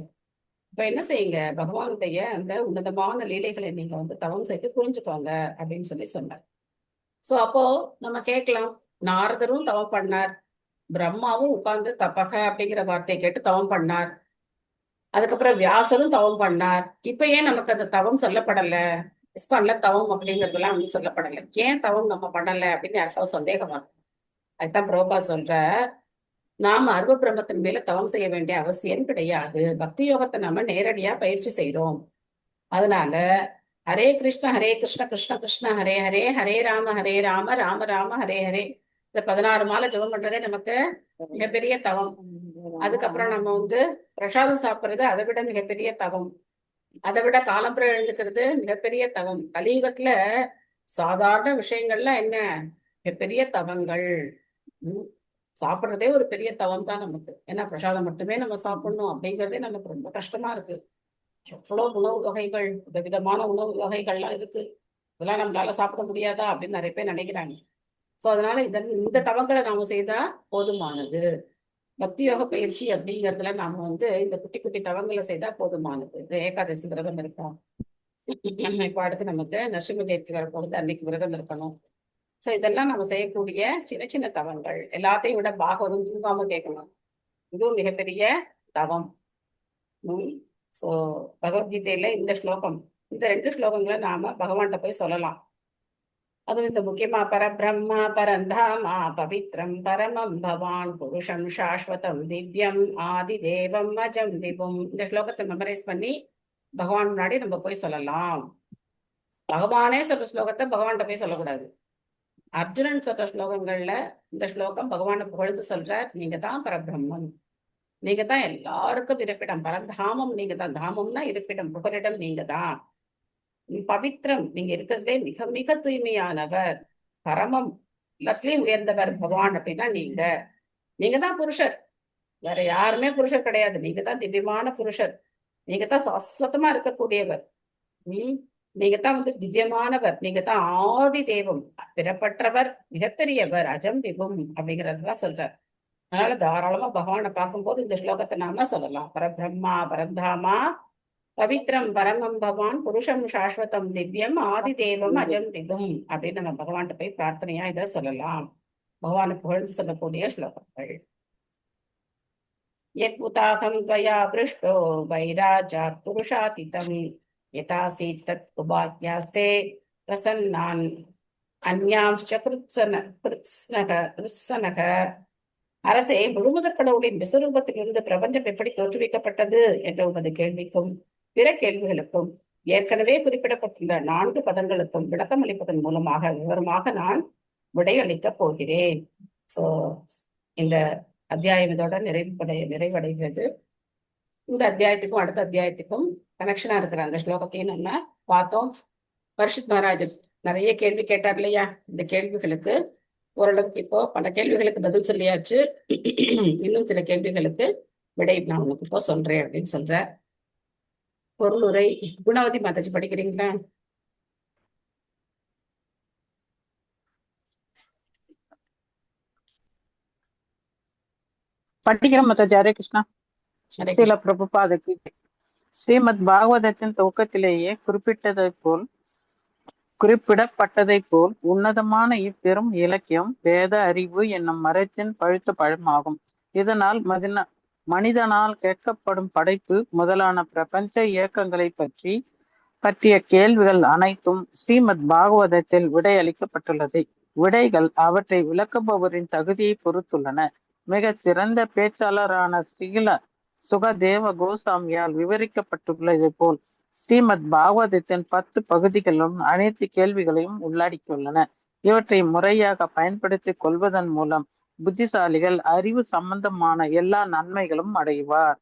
இப்ப என்ன செய்யுங்க, பகவானுடைய அந்த உன்னதமான லீலைகளை நீங்க தவம் செய்து புரிஞ்சுக்கோங்க அப்படின்னு சொன்னார். சோ அப்போ நம்ம கேட்கலாம், நாரதரும் தவம் பண்ணார், பிரம்மாவும் உட்கார்ந்து தபக அப்படிங்கிற வார்த்தையை கேட்டு தவம் பண்ணார், அதுக்கப்புறம் வியாசரும் தவம் பண்ணார். இப்ப ஏன் நமக்கு அந்த தவம் சொல்லப்படல? இஸ்கான்ல தவம் அப்படிங்கறதெல்லாம் சொல்லப்படலை. ஏன் தவம் நம்ம பண்ணல அப்படின்னு யாருக்காவது சந்தேகமா? அதுதான் பிரபா சொல்ற, நாம அருவ பிரம்மத்தின் மேல தவம் செய்ய வேண்டிய அவசியம் கிடையாது. பக்தி யோகத்தை நாம நேரடியா பயிற்சி செய்யறோம். அதனால ஹரே கிருஷ்ண கிருஷ்ண கிருஷ்ண ஹரே ஹரே, ஹரே ராம ராம ராம ஹரே ஹரே, இந்த 16 மாலை ஜபம் பண்றதே நமக்கு மிகப்பெரிய தவம். அதுக்கப்புறம் நம்ம பிரசாதம் சாப்பிடுறது அதை விட மிகப்பெரிய தவம். அதை விட காலம்புற எழுந்துக்கிறது மிகப்பெரிய தவம். கலியுகத்துல சாதாரண விஷயங்கள்லாம் என்ன மிகப்பெரிய தவங்கள். சாப்பிட்றதே ஒரு பெரிய தவம் தான் நமக்கு. ஏன்னா பிரசாதம் மட்டுமே நம்ம சாப்பிடணும் அப்படிங்கிறதே நமக்கு ரொம்ப கஷ்டமா இருக்கு. எவ்வளவு உணவு வகைகள், விதவிதமான உணவு வகைகள்லாம் இருக்கு, இதெல்லாம் நம்மளால சாப்பிட முடியாதா அப்படின்னு நிறைய பேர் நினைக்கிறாங்க. சோ அதனால இந்த தவங்களை நாம செய்தா போதுமானது. பக்தி யோக பயிற்சி அப்படிங்கறதுல நாம இந்த குட்டி குட்டி தவங்களை செய்தா போதுமானது. இந்த ஏகாதசி விரதம் இருக்கும், இப்ப அடுத்து நமக்கு நரசிம்ம ஜெயந்தி வரப்போகுது, அன்னைக்கு விரதம் இருக்கணும். சோ இதெல்லாம் நம்ம செய்யக்கூடிய சின்ன சின்ன தவங்கள். எல்லாத்தையும் விட பாகவதம் தூங்காம கேட்கணும், இதுவும் மிகப்பெரிய தவம். சோ பகவத்கீதையில இந்த ஸ்லோகம், இந்த 2 ஸ்லோகங்களை நாம பகவான்கிட்ட போய் சொல்லலாம். அதுவும் இந்த முக்கியமா பரபிரம்மா பரந்தாமா பவித்ரம் பரமம் பவான் புருஷம் சாஸ்வதம் திவ்யம் ஆதி தேவம் அஜம் விபும், இந்த ஸ்லோகத்தை மெமரைஸ் பண்ணி பகவான் முன்னாடி நம்ம போய் சொல்லலாம். பகவானே சொல்ற ஸ்லோகத்தை பகவான்கிட்ட போய் சொல்லக்கூடாது. அர்ஜுனன் சொல்ற ஸ்லோகங்கள்ல இந்த ஸ்லோகம் பகவானை புகழ்ந்து சொல்றார். நீங்க தான் பரபிரம்மன், நீங்க தான் எல்லாருக்கும் இருப்பிடம், பரந்தாமம் நீங்க தான். தாமம்னா இருப்பிடம், புகலிடம் நீங்க தான். பவித்ரம், நீங்க இருக்கிறதே மிக மிக தூய்மையானவர். பரமம், எல்லாத்துலயும் உயர்ந்தவர் பகவான் அப்படின்னா நீங்க தான் புருஷர், வேற யாருமே புருஷர் கிடையாது. நீங்க தான் திவ்யமான புருஷர், நீங்க தான் சாஸ்வதமா இருக்கக்கூடியவர், நீங்க தான் திவ்யமானவர், நீங்க தான் ஆதி தெய்வம், பிறப்பற்றவர், மிகப்பெரியவர், அஜம் விபும் அப்படிங்கறதுதான் சொல்றார். அதனால தாராளமா பகவானை பார்க்கும்போது இந்த ஸ்லோகத்தை நாம சொல்லலாம். பரபிரம்மா பரந்தாமா பவித்ரம் பரமம் பவான் புருஷம் சாஸ்வதம் திவ்யம் ஆதி தேவம் அஜம் விபும் அப்படின்னு நம்ம பகவான்கிட்ட போய் பிரார்த்தனையா இதை சொல்லலாம். பகவானை புகழ்ந்து சொல்லக்கூடிய ஸ்லோகங்கள். யத் உதாகம் त्वया पृष्टो वैराजात् पुरुषातीतं यथासीत् तत् उपाज्ञास्ते प्रसन्नान् अन्यांश्च கிருத்சனக. அரசே, முழுமுதற் கடவுளின் விஸ்வரூபத்திலிருந்து பிரபஞ்சம் எப்படி தோற்றுவிக்கப்பட்டது என்ற உமது கேள்விக்கும் பிற கேள்விகளுக்கும் ஏற்கனவே குறிப்பிடப்பட்டுள்ள 4 பதங்களுக்கும் விளக்கம் அளிப்பதன் மூலமாக விவரமாக நான் விடையளிக்கப் போகிறேன். சோ இந்த அத்தியாயம் இதோட நிறைவடைகிறது. இந்த அத்தியாயத்துக்கும் அடுத்த அத்தியாயத்துக்கும் கனெக்ஷனா இருக்கிற அந்த ஸ்லோகத்தையும் நம்ம பார்த்தோம். பரிஷத் மகாராஜன் நிறைய கேள்வி கேட்டார் இல்லையா? இந்த கேள்விகளுக்கு ஓரளவுக்கு இப்போ பல கேள்விகளுக்கு பதில் சொல்லியாச்சு. இன்னும் சில கேள்விகளுக்கு விடை நான் உனக்கு இப்போ சொல்றேன் அப்படின்னு சொல்ற. பொருளுரை குணவதி மாதாஜி படிக்கிறீங்களா? படிக்கிறோம் மாதாஜி. ஹரே கிருஷ்ணா. ஸ்ரீல பிரபுபாதகி. ஸ்ரீமத் பாகவதத்தின் துவக்கத்திலேயே குறிப்பிடப்பட்டதை போல் உன்னதமான இப்பெரும் இலக்கியம் வேத அறிவு என்னும் மரத்தின் பழுத்த பழமாகும். இதனால் மனிதனால் கேட்கப்படும் படைப்பு முதலான பிரபஞ்ச இயக்கங்களை பற்றிய கேள்விகள் அனைத்தும் ஸ்ரீமத் பாகவதத்தில் விடையளிக்கப்பட்டுள்ளது. விடைகள் அவற்றை விளக்குபவரின் தகுதியை பொறுத்துள்ளன. மிக சிறந்த பேச்சாளரான ஸ்ரீல சுகதேவ கோசாமியால் விவரிக்கப்பட்டுள்ளது போல் ஸ்ரீமத் பாகவதத்தின் 10 பகுதிகளும் அனைத்து கேள்விகளையும் உள்ளடக்கியுள்ளன. இவற்றை முறையாக பயன்படுத்திக் கொள்வதன் மூலம் புத்திசாலிகள் அறிவு சம்பந்தமான எல்லா நன்மைகளும் அடைவார்.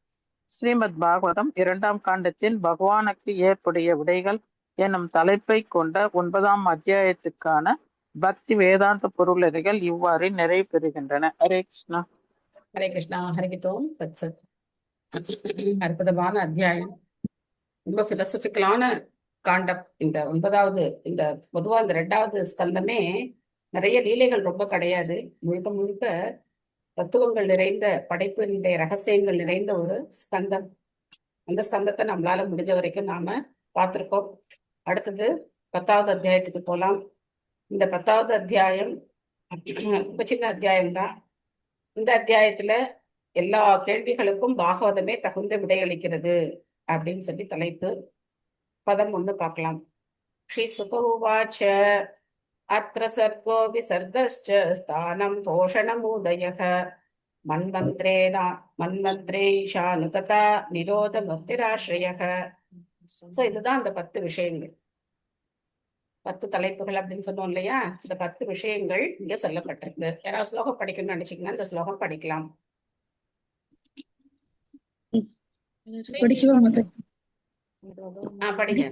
ஸ்ரீமத் பாகவதம் 2ஆம் காண்டத்தின் பகவானுக்கு ஏற்புடைய விடைகள் என்னும் தலைப்பை கொண்ட 9ஆம் அத்தியாயத்துக்கான பக்தி வேதாந்த பொருளுரைகள் இவ்வாறு நிறைவு பெறுகின்றன. ஹரே கிருஷ்ணா. ஹரே கிருஷ்ணா. ஹரிகிதோம் தத்சத். அற்புதமான அத்தியாயம், ரொம்ப பிலோசபிக்கலான காண்டம். இந்த 9வது இந்த பொதுவா இந்த 2வது ஸ்கந்தமே நிறைய லீலைகள் ரொம்ப கிடையாது. முழுக்க முழுக்க தத்துவங்கள் நிறைந்த படைப்பினுடைய ரகசியங்கள் நிறைந்த ஒரு ஸ்கந்தம். அந்த ஸ்கந்தத்தை நம்மளால முடிஞ்ச வரைக்கும் நாம பார்த்திருக்கோம். அடுத்தது 10வது அத்தியாயத்துக்கு போலாம். இந்த 10வது அத்தியாயம் ரொம்ப சின்ன அத்தியாயம்தான். இந்த அத்தியாயத்துல எல்லா கேள்விகளுக்கும் பாகவதமே தகுந்த விடையளிக்கிறது அப்படின்னு சொல்லி தலைப்பு. பதம் 1 பார்க்கலாம். ஸ்ரீ சுக உவாச்ச அத்ர சர்கோ விசர்கஸ்ச ஸ்தானம் போஷணமுதயः மன்வந்திரேஷானுகதா நிரோத முக்திராஸ்ரயः. சோ இதுதான் அந்த 10 விஷயங்கள், 10 தலைப்புகள் அப்படின்னு சொன்னோம் இல்லையா? இந்த 10 விஷயங்கள் இங்க சொல்லப்பட்டிருக்கு. யாராவது ஸ்லோகம் படிக்கணும்னு நினைச்சீங்கன்னா இந்த ஸ்லோகம் படிக்கலாம். படிங்க.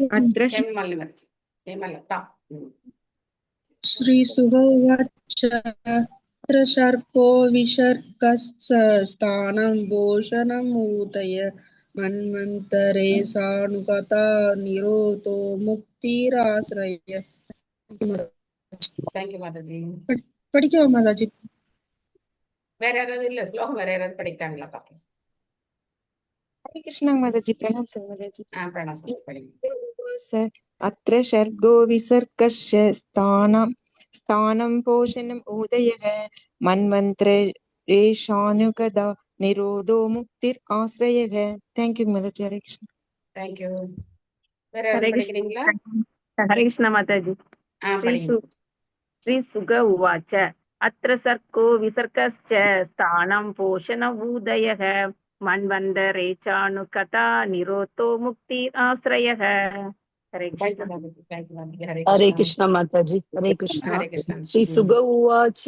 श्री सुग उवाच अत्र शर्को विसर्गस्य स्थानं भूषणमुदय मन्वन्तरे सानुगता निरोधो मुक्तिराश्रय. தேங்க்யூ மாதாஜி. படிக்கவா மாதாஜி? வேற யாராவது இல்ல ஸ்லோகம் வேற யாராவது படிக்கிறாங்களா பாக்கலாம். हरे कृष्णा माताजी. प्रणाम सर माताजी. பிரணாம் படிங்க. अत्र सर्गो विसर्गस्य स्थानं पोषणम् उदयः मन्वन्तरेषानुगदा निरोधो मुक्तिराश्रयः. थैंक यू माताजी. हरे कृष्णा. தேங்க்யூ. வேற யாராவது படிக்கிறீங்களா? ஹரே கிருஷ்ணா மாதாஜி. ஸ்ரீ சுக உவாச்ச அத்ர சர்கோ விசர்கஸ்ச ஸ்தானம் போஷணமுதயः மன்வந்தரேஷானுகதா நிரோதோ முக்திராஸ்ரயः. हरे कृष्णा माताजी. हरे कृष्णा. श्री सुग उवाच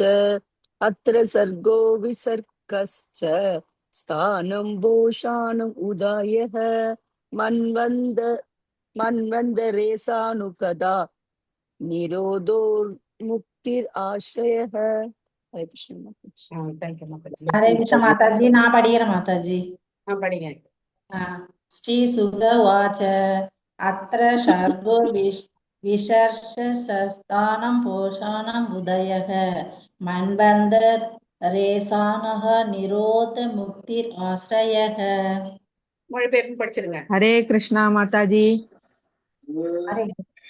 अत्र सर्गो विसर्गश्च स्थानं भूषणम् उदयः मन्वन्तरेषानुगता निरोधो मुक्तिराश्रयः. हरे कृष्णा माताजी. हरे कृष्णा माताजी. நான் படிக்கிறேன் மாதாஜி. படிங்க. ஸ்ரீ சுக உவாச்ச अत्र सर्गो विसर्गस्स्थानं पोषणम् उदयः मन्वन्तरेषानुः निरोध मुक्तिराश्रयः. மொழிபெயர்ப்பு படிச்சிருங்க. ஹரே கிருஷ்ணா மாதாஜி.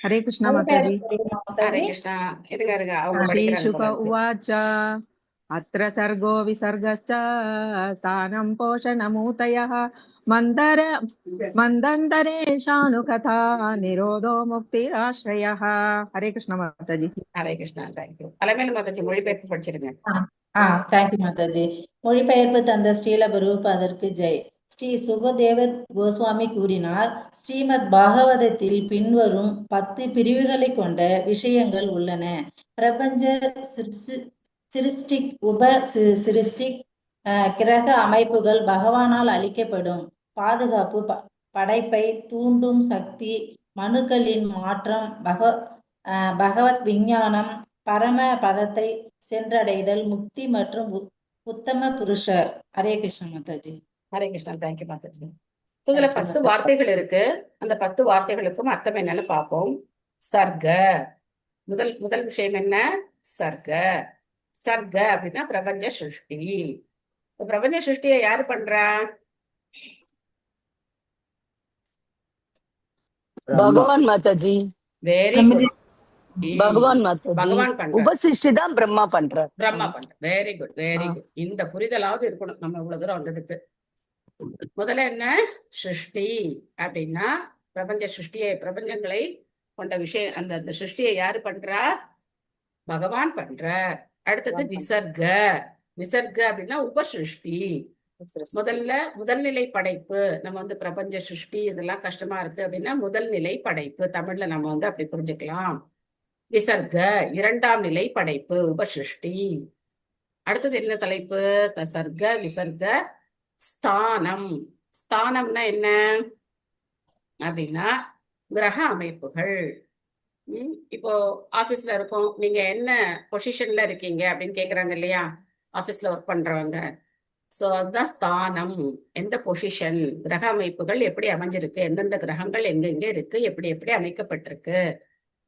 ஹரே கிருஷ்ணா மாதாஜி. ஹரே கிருஷ்ணா. இருங்க அவங்க ஸ்ரீ படிக்கிறாங்க. சுக உவாச்ச अत्र सर्गो विसर्गश्च स्थानं पोषणमूतयः मन्दन्तरेषानुकथा निरोधो मुक्तिराश्रयः. हरे कृष्ण माताजी. ஹரே கிருஷ்ணா. தேங்க்யூ. அலமேலு மாதாஜி மொழிபெயர்ப்பு படிச்சிருங்க. தேங்க்யூ மாதாஜி. மொழிபெயர்ப்பு தந்த ஸ்ரீல குருபாதருக்கு ஜெய். ஸ்ரீ சுகதேவர் கோஸ்வாமி கூறினார், ஸ்ரீமத் பாகவதத்தில் பின்வரும் 10 பிரிவுகளை கொண்ட விஷயங்கள் உள்ளன. பிரபஞ்ச சிருஷ்டிக் சிருஷ்டிக் கிரக அமைப்புகள் பகவானால் அளிக்கப்படும் பாதுகாப்பு, படைப்பை தூண்டும் சக்தி, மனுக்களின் மாற்றம், பகவத் விஞ்ஞானம், பரம பதத்தை சென்றடைதல், முக்தி மற்றும் உத்தம புருஷர். ஹரே கிருஷ்ண மாதாஜி. ஹரே கிருஷ்ணா. தேங்க்யூ மாதாஜி. இதுல 10 வார்த்தைகள் இருக்கு. அந்த 10 வார்த்தைகளுக்கும் அர்த்தம் என்னன்னு பார்ப்போம். சர்க, முதல் விஷயம் என்ன? சர்க. சர்க அப்படின்னா பிரபஞ்ச சிருஷ்டி. பிரபஞ்ச சிருஷ்டியை யாரு பண்றா? பகவான் மாதாஜி. Very good. பகவான் மாதாஜி. பகவான் பண்ற. உபசிஷ்டி தான் பிரம்மா பண்ற. பிரம்மா பண்ற. Very good, very good. இந்த புரிதலாவது இருக்கணும் நம்ம இவ்வளவு தூரம் வந்ததுக்கு. முதல்ல என்ன? சிருஷ்டி அப்படின்னா பிரபஞ்ச சிருஷ்டியை, பிரபஞ்சங்களை கொண்ட விஷயம், அந்த சிருஷ்டியை யாரு பண்றா? பகவான் பண்ற. அடுத்தது விசர்க. விசர்க அப்படின்னா உபசிருஷ்டி. முதல்நிலை படைப்பு. நம்ம பிரபஞ்ச சிருஷ்டி இதெல்லாம் கஷ்டமா இருக்கு அப்படின்னா முதல்நிலை படைப்பு, தமிழ்ல நம்ம அப்படி புரிஞ்சுக்கலாம். விசர்க இரண்டாம் நிலை படைப்பு, உபசிருஷ்டி. அடுத்தது என்ன தலைப்பு? தசர்க, விசர்க, ஸ்தானம். ஸ்தானம்னா என்ன அப்படின்னா கிரக அமைப்புகள். இப்போ ஆபீஸ்ல இருக்கோம், நீங்க என்ன பொசிஷன்ல இருக்கீங்க அப்படின்னு கேக்குறாங்க இல்லையா, ஆபீஸ்ல ஒர்க் பண்றவங்க. சோ அதுதான் ஸ்தானம். எந்த பொசிஷன், கிரக அமைப்புகள் எப்படி அமைஞ்சிருக்கு, எந்தெந்த கிரகங்கள் எங்கெங்க இருக்கு, எப்படி எப்படி அமைக்கப்பட்டிருக்கு,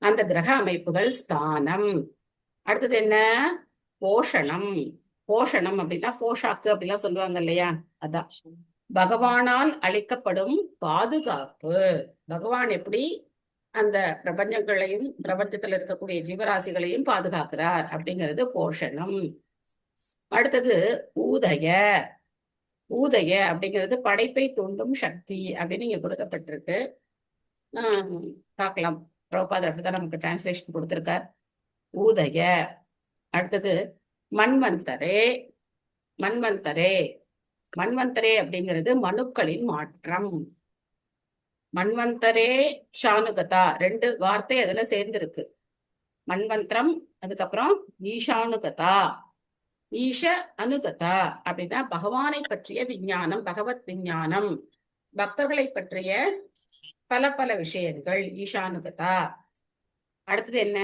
அந்த கிரக அமைப்புகள் ஸ்தானம். அடுத்தது என்ன? போஷணம். போஷணம் அப்படின்னா போஷாக்கு அப்படிலாம் சொல்லுவாங்க இல்லையா, அதான் பகவானால் அளிக்கப்படும் பாதுகாப்பு. பகவான் எப்படி அந்த பிரபஞ்சங்களையும் பிரபஞ்சத்துல இருக்கக்கூடிய ஜீவராசிகளையும் பாதுகாக்கிறார் அப்படிங்கிறது போஷணம். அடுத்தது ஊதய. ஊதய அப்படிங்கிறது படைப்பை தூண்டும் சக்தி அப்படின்னு இங்க கொடுக்கப்பட்டிருக்கு. பார்க்கலாம், பிரபுபாதர் அப்படிதான் நமக்கு டிரான்ஸ்லேஷன் கொடுத்திருக்கார். ஊதய. அடுத்தது மன்வந்தரே. மன்வந்தரே. மன்வந்தரே அப்படிங்கிறது மனுக்களின் மாற்றம். மன்வந்தரே ஷானுகதா, 2 வார்த்தை அதுல சேர்ந்திருக்கு. மன்வந்திரம், அதுக்கப்புறம் ஈஷானுகதா. ஈஷ அனுகதா அப்படின்னா பகவானை பற்றிய விஞ்ஞானம், பகவத் விஞ்ஞானம், பக்தர்களை பற்றிய பல பல விஷயங்கள், ஈஷானுகதா. அடுத்தது என்ன?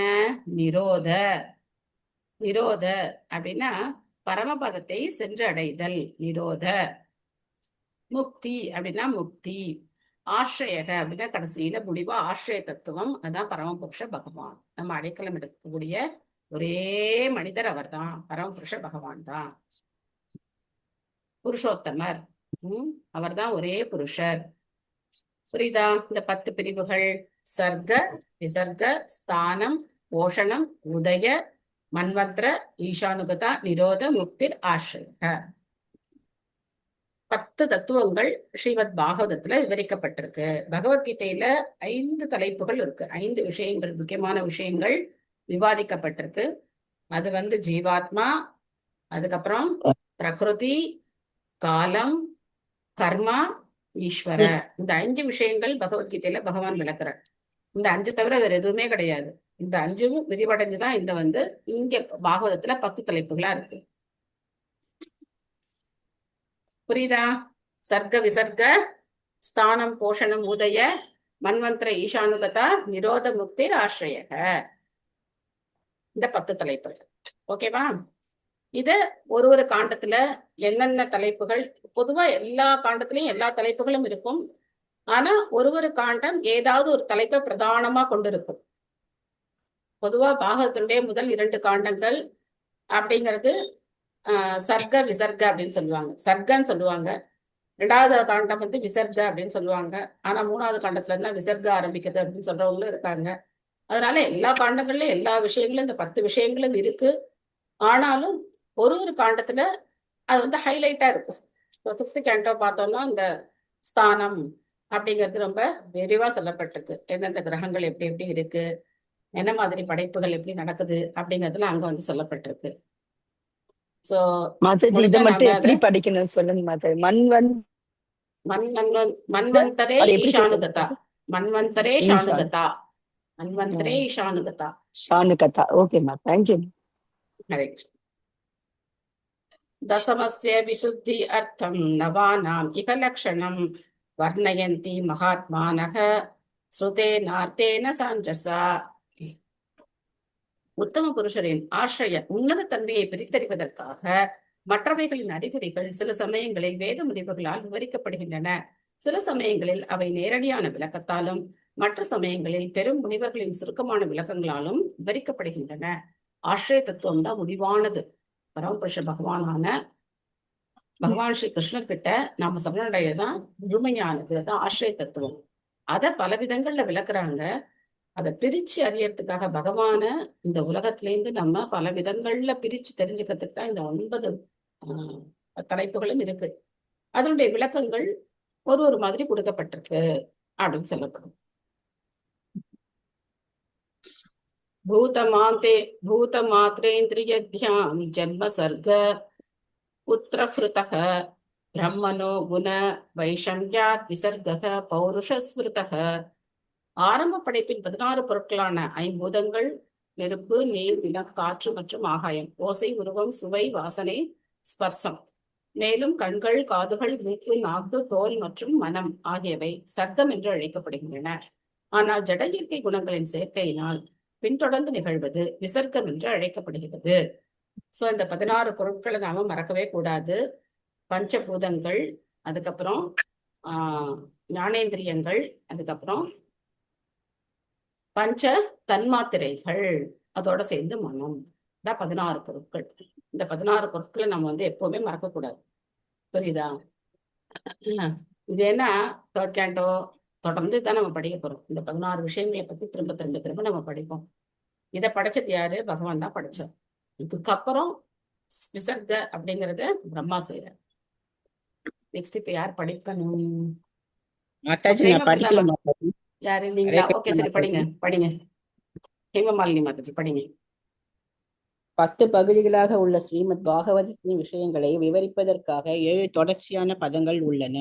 நிரோத. நிரோத அப்படின்னா பரமபதத்தை சென்று அடைதல், நிரோத. முக்தி அப்படின்னா முக்தி. ஆශ්‍රயக அப்படின்னா கடைசியில முடிவா ஆශ්‍රய தத்துவம், அதான் பரமபுருஷ பகவான். நம்ம அடைக்கலம் எடுக்கக்கூடிய ஒரே மனிதர் அவர் தான், பரமபுருஷ பகவான் தான். புருஷோத்தமர், அவர் தான் ஒரே புருஷர். புரியுதா? இந்த 10 பிரிவுகள்: சர்க்க, விசர்க்க, ஸ்தானம், போஷணம், உதய, மன்வந்திர, ஈஷானுகதா, நிரோத, முக்திர், ஆශ්‍රயக. 10 தத்துவங்கள் ஸ்ரீமத் பாகவதத்துல விவரிக்கப்பட்டிருக்கு. பகவத்கீதையில 5 தலைப்புகள் இருக்கு, 5 விஷயங்கள், முக்கியமான விஷயங்கள் விவாதிக்கப்பட்டிருக்கு. அது ஜீவாத்மா, அதுக்கப்புறம் பிரகிருதி, காலம், கர்மா, ஈஸ்வர. இந்த 5 விஷயங்கள் பகவத்கீதையில பகவான் விளக்குறார். இந்த 5 தவிர வேற எதுவுமே கிடையாது. இந்த 5ம் விரிவடைஞ்சுதான் இந்த இங்க பாகவதத்துல 10 தலைப்புகளா இருக்கு. புரியுதா? சர்க்க, விசர்க்க, ஸ்தானம், போஷணம், உதய, மன்வந்திர, ஈஷானுகதா, நிரோத, முக்திர், ஆශ්‍රயக. இந்த 10 தலைப்புகள். ஓகேவா? இது ஒரு காண்டத்துல என்னென்ன தலைப்புகள், பொதுவா எல்லா காண்டத்திலயும் எல்லா தலைப்புகளும் இருக்கும். ஆனா ஒரு காண்டம் ஏதாவது ஒரு தலைப்பை பிரதானமா கொண்டிருக்கும். பொதுவா பாகவதத்துடைய முதல் 2 காண்டங்கள் அப்படிங்கிறது சர்க்க, விசர்க்க அப்படின்னு சொல்லுவாங்க, சர்க்கன்னு சொல்லுவாங்க. 2வது காண்டம் விசர்க்க அப்படின்னு சொல்லுவாங்க. ஆனா 3வது காண்டத்துல இருந்தா விசர்க்க ஆரம்பிக்குது அப்படின்னு சொல்றவங்களும் இருக்காங்க. அதனால எல்லா காண்டங்கள்லயும் எல்லா விஷயங்களும், இந்த 10 விஷயங்களும் இருக்கு. ஆனாலும் ஒரு காண்டத்துல அது வந்து ஹைலைட்டா இருக்கு. இப்போ 5th கேண்டோ பார்த்தோம்னா இந்த ஸ்தானம் அப்படிங்கிறது ரொம்ப விரிவா சொல்லப்பட்டிருக்கு. எந்தெந்த கிரகங்கள் எப்படி எப்படி இருக்கு, என்ன மாதிரி படைப்புகள் எப்படி நடக்குது அப்படிங்கிறதுல அங்க வந்து சொல்லப்பட்டிருக்கு. சோ மாதாஜி இதை முடிஞ்சா மட்டும் நம்ம எப்படி அதை படிக்கணும் சொல்லுங்க மாதாஜி. மன்வந்தரே அது எப்படி ஈசானுகதா, சொல்றது? மன்வந்தரே ஈஷான் ஷானுகதா, மன்வந்தரே ஈசானுகதா. ஷானு கதா. ஓகேம்மா, தேங்க்யூ. ஹரே கிருஷ்ணா. தசமஸ்ய விசுத்தி அர்த்தம் நவானாம் இக லக்ஷணம் வர்ணயந்தி மகாத்மானக ஸ்ருதேனார்த்தேன சாஞ்சசா. உத்தம புருஷரின் ஆශ්‍රய உன்னத தன்மையை பிரித்தறிவதற்காக மற்றவைகளின் அறிகுறிகள் சில சமயங்களில் வேத முடிவுகளால் விவரிக்கப்படுகின்றன. சில சமயங்களில் அவை நேரடியான விளக்கத்தாலும் மற்ற சமயங்களில் பெரும் முனிவர்களின் சுருக்கமான விளக்கங்களாலும் விவரிக்கப்படுகின்றன. ஆශ්‍රய தத்துவம் தான் முடிவானது. பரமபுருஷ பகவான் ஸ்ரீ கிருஷ்ணர் கிட்ட நாம சரணடையதான் முழுமையானது. அதான் ஆශ්‍රய தத்துவம். அதை பல விதங்கள்ல விளக்குறாங்க. அதை பிரிச்சு அறியறதுக்காக பகவான இந்த உலகத்திலேருந்து நம்ம பல விதங்கள்ல பிரிச்சு தெரிஞ்சுக்கிறதுக்கு தான் இந்த 9 தலைப்புகளும் இருக்கு. அதனுடைய விளக்கங்கள் ஒரு மாதிரி கொடுக்கப்பட்டிருக்கு அப்படின்னு சொல்லப்படும். பூத மாத்ரேந்திரியத்யாம் ஜன்ம சர்க்க புத்திரஹ்ருதஹ பிரம்மனோ குண வைஷம்யாத் விசர்கஹ பௌருஷஸ்மிருதஹ. ஆரம்ப படைப்பின் 16 பொருட்களான ஐம்பூதங்கள் நெருப்பு, நீர், நிலம், காற்று மற்றும் ஆகாயம், ஓசை, உருவம், சுவை, வாசனை, ஸ்பர்சம், மேலும் கண்கள், காதுகள், மூக்கு, நாக்கு, தோல் மற்றும் மனம் ஆகியவை சர்க்கம் என்று அழைக்கப்படுகின்றன. ஆனால் ஜட இயற்கை குணங்களின் சேர்க்கையினால் பின்தொடர்ந்து நிகழ்வது விசர்க்கம் என்று அழைக்கப்படுகிறது. சோ இந்த 16 பொருட்களை நாம மறக்கவே கூடாது. பஞ்சபூதங்கள், அதுக்கப்புறம் ஞானேந்திரியங்கள், அதுக்கப்புறம் பஞ்ச தன்மாத்திரைகள், அதோட சேர்ந்து மனம். தான் 16 பொருட்கள். இந்த 16 பொருட்களை நம்ம வந்து எப்பவுமே மறக்கக்கூடாது. புரியுதா? இது என்ன 3rd கேண்டோ தொடர்ந்து தான் நம்ம படிக்க போறோம். இந்த 16 விஷயங்களை பத்தி திரும்ப திரும்ப திரும்ப நம்ம படிப்போம். இதை படைச்சது யாரு? பகவான் தான் படைச்சார். இதுக்கப்புறம் விசர்க அப்படிங்கறத பிரம்மா செய்யறார். நெக்ஸ்ட் இப்ப யார் படிக்கணும்? யாரு? நீங்களா? ஓகே, சரி, படிங்க. ஹேமமாலினி மாதாஜி படிங்க. 10 பகுதிகளாக உள்ள ஸ்ரீமத் பாகவதத்தின் விஷயங்களை விவரிப்பதற்காக 7 தொடர்ச்சியான பதங்கள் உள்ளன.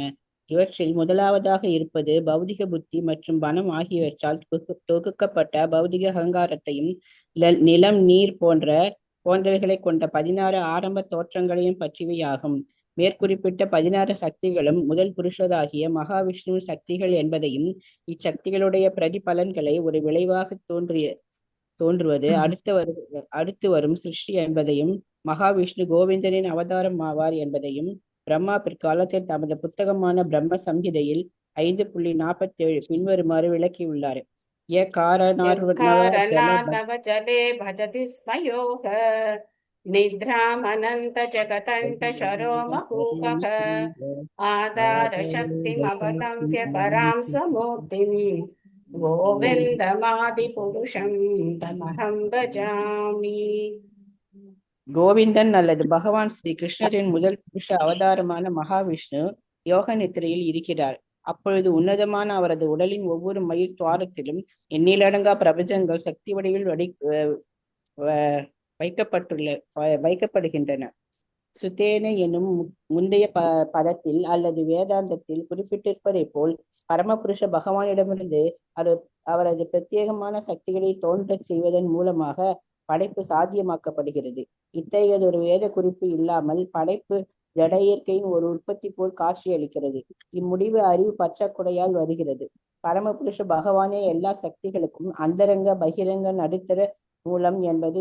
இவற்றில் முதலாவதாக இருப்பது பௌதிக புத்தி மற்றும் மனம் ஆகியவற்றால் தொகுக்கப்பட்ட பௌதிக அகங்காரத்தையும் நிலம், நீர் போன்றவைகளை கொண்ட 16 ஆரம்ப தோற்றங்களையும் பற்றியவையாகும். மேற்குறிப்பிட்ட 16 சக்திகளும் முதல் புருஷராகிய மகாவிஷ்ணுவின் சக்திகள் என்பதையும், இச்சக்திகளுடைய பிரதிபலன்களை ஒரு விளைவாக தோன்றுவது அடுத்து வரும் சிருஷ்டி என்பதையும், மகாவிஷ்ணு கோவிந்தனின் அவதாரம் ஆவார் என்பதையும் பிரம்மா பிற்காலத்தில் தமது புத்தகமான பிரம்ம சம்ஹிதையில் 5.47 பின்வருமாறு விளக்கியுள்ளார். நித்ராமனந்த ஜகதண்ட சரோமகூபக ஆதார சக்திமவலம்ப்ய பராம் சமூர்த்திம் கோவிந்தமாதி புருஷம் தமஹம் பஜாமி. கோவிந்தன் அல்லது பகவான் ஸ்ரீ கிருஷ்ணரின் முதல் புருஷ அவதாரமான மகாவிஷ்ணு யோக நித்திரையில் இருக்கிறார். அப்பொழுது உன்னதமான அவரது உடலின் ஒவ்வொரு மயில் துவாரத்திலும் எண்ணிலடங்கா பிரபஞ்சங்கள் சக்தி வடிவில் வைக்கப்படுகின்றன. சுத்தேன எனும் முந்தைய பதத்தில் அல்லது வேதாந்தத்தில் குறிப்பிட்டிருப்பதை போல் பரமபுருஷ பகவானிடமிருந்து அவரது பிரத்யேகமான சக்திகளை தோன்றச் செய்வதன் மூலமாக படைப்பு சாத்தியமாக்கப்படுகிறது. இத்தகையதொரு வேத குறிப்பு இல்லாமல் படைப்பு ஜட இயற்கையின் ஒரு உற்பத்தி போல் காட்சியளிக்கிறது. இம்முடிவு அறிவு பற்றாக்குறையால் வருகிறது. பரமபுருஷ பகவானே எல்லா சக்திகளுக்கும் அந்தரங்க பகிரங்க நடுத்தர மூலம் என்பது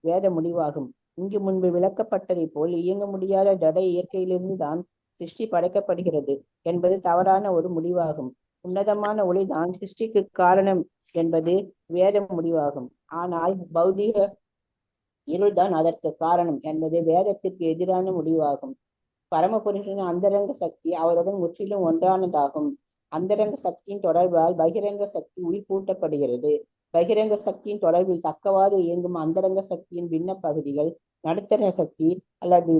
வேத முடிவாகும். இங்கு முன்பு விளக்கப்பட்டதை போல் இயங்க முடியாத ஜட இயற்கையிலிருந்து தான் சிருஷ்டி படைக்கப்படுகிறது என்பது தவறான ஒரு முடிவாகும். உன்னதமான ஒளிதான் சிருஷ்டிக்கு காரணம் என்பது வேத முடிவாகும். ஆனால் பௌதிக இருள்தான் அதற்கு காரணம் என்பது வேதத்திற்கு எதிரான முடிவாகும். பரமபுருஷனின் அந்தரங்க சக்தி அவருடன் முற்றிலும் ஒன்றானதாகும். அந்தரங்க சக்தியின் தொடர்பால் பகிரங்க சக்தி உயிர்ப்பூட்டப்படுகிறது. பகிரங்க சக்தியின் தொடர்பில் தக்கவாறு இயங்கும் அந்தரங்க சக்தியின் பின்ன பகுதிகள் நடுத்தர சக்தி அல்லது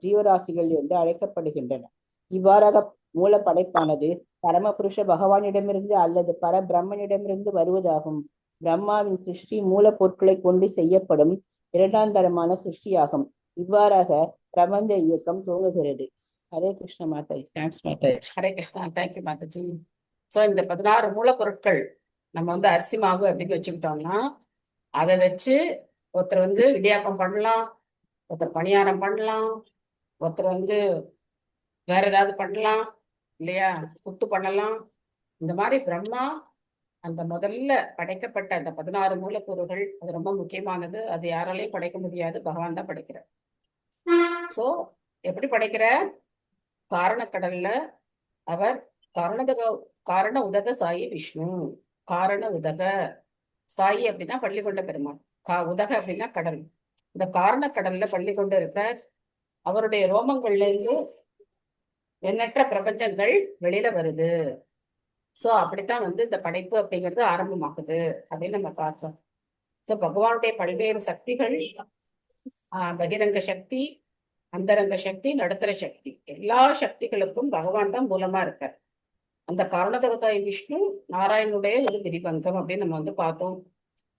ஜீவராசிகள் என்று அழைக்கப்படுகின்றன. இவ்வாறாக மூல படைப்பானது பரமபுருஷ பகவானிடமிருந்து அல்லது பரபிரம்மனிடமிருந்து வருவதாகும். பிரம்மாவின் சிருஷ்டி மூல பொருட்களை கொண்டு செய்யப்படும் இரண்டாம் தரமான சிருஷ்டியாகும். இவ்வாறாக பிரபஞ்ச இயக்கம் துவங்குகிறது. Hare Krishna Mataji. Thanks Mataji. Hare Krishna. Thank you Mataji. So இந்த 16 மூலப்பொருட்கள் நம்ம வந்து அரிசி மாவு அப்படின்னு வச்சுக்கிட்டோம்னா அதை வச்சு ஒருத்தர் வந்து இடியாப்பம் பண்ணலாம், ஒருத்தர் பணியாரம் பண்ணலாம், ஒருத்தர் வந்து வேற ஏதாவது பண்ணலாம் இல்லையா, புட்டு பண்ணலாம். இந்த மாதிரி பிரம்மா அந்த முதல்ல படைக்கப்பட்ட அந்த 16 மூலக்கூறுகள் அது ரொம்ப முக்கியமானது. அது யாராலையும் படைக்க முடியாது, பகவான் தான் படைக்கிறார். ஸோ எப்படி படைக்கிற? காரணக்கடல்ல அவர் காரண உதக சாயி விஷ்ணு. காரண உதக சாயி அப்படின்னா பள்ளி கொண்ட பெருமாள், உதக அப்படின்னா கடல். இந்த காரண கடல்ல பள்ளி கொண்டு இருக்க அவருடைய ரோமங்கள்ல இருந்து எண்ணற்ற பிரபஞ்சங்கள் வெளியில வருது. சோ அப்படித்தான் வந்து இந்த படைப்பு அப்படிங்கிறது ஆரம்பமாகுது அப்படின்னு நம்ம பார்த்தோம். சோ பகவானுடைய பல்வேறு சக்திகள், பகிரங்க சக்தி, அந்தரங்க சக்தி, நடுத்தர சக்தி, எல்லா சக்திகளுக்கும் பகவான் தான் மூலமா இருக்கார். அந்த காரணதகதாய் விஷ்ணு நாராயணனுடைய ஒரு விரிவங்கம் அப்படின்னு நம்ம வந்து பார்த்தோம்.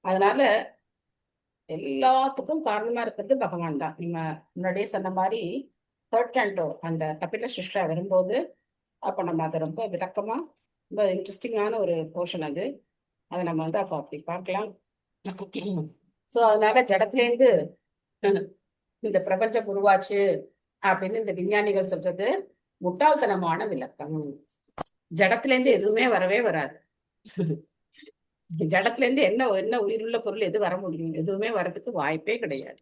அதனால எல்லாத்துக்கும் காரணமா இருக்கிறது பகவான் தான். நம்ம முன்னாடியே சொன்ன மாதிரி 3rd canto அந்த கபில சிருஷ்டா வரும்போது அப்ப நம்ம அதை ரொம்ப விளக்கமா, ரொம்ப இன்ட்ரெஸ்டிங்கான ஒரு போர்ஷன் அது. அதை நம்ம வந்து அப்போ அப்படி பார்க்கலாம். ஸோ அதனால ஜடத்திலேருந்து இந்த பிரபஞ்சம் உருவாச்சு அப்படின்னு இந்த விஞ்ஞானிகள் சொல்றது முட்டாள்தனமான விளக்கம். ஜடத்துல இருந்து எதுவுமே வரவே வராது. ஜடத்துல இருந்து என்ன உயிருள்ள பொருள் எது வர முடியும்? எதுவுமே வரதுக்கு வாய்ப்பே கிடையாது.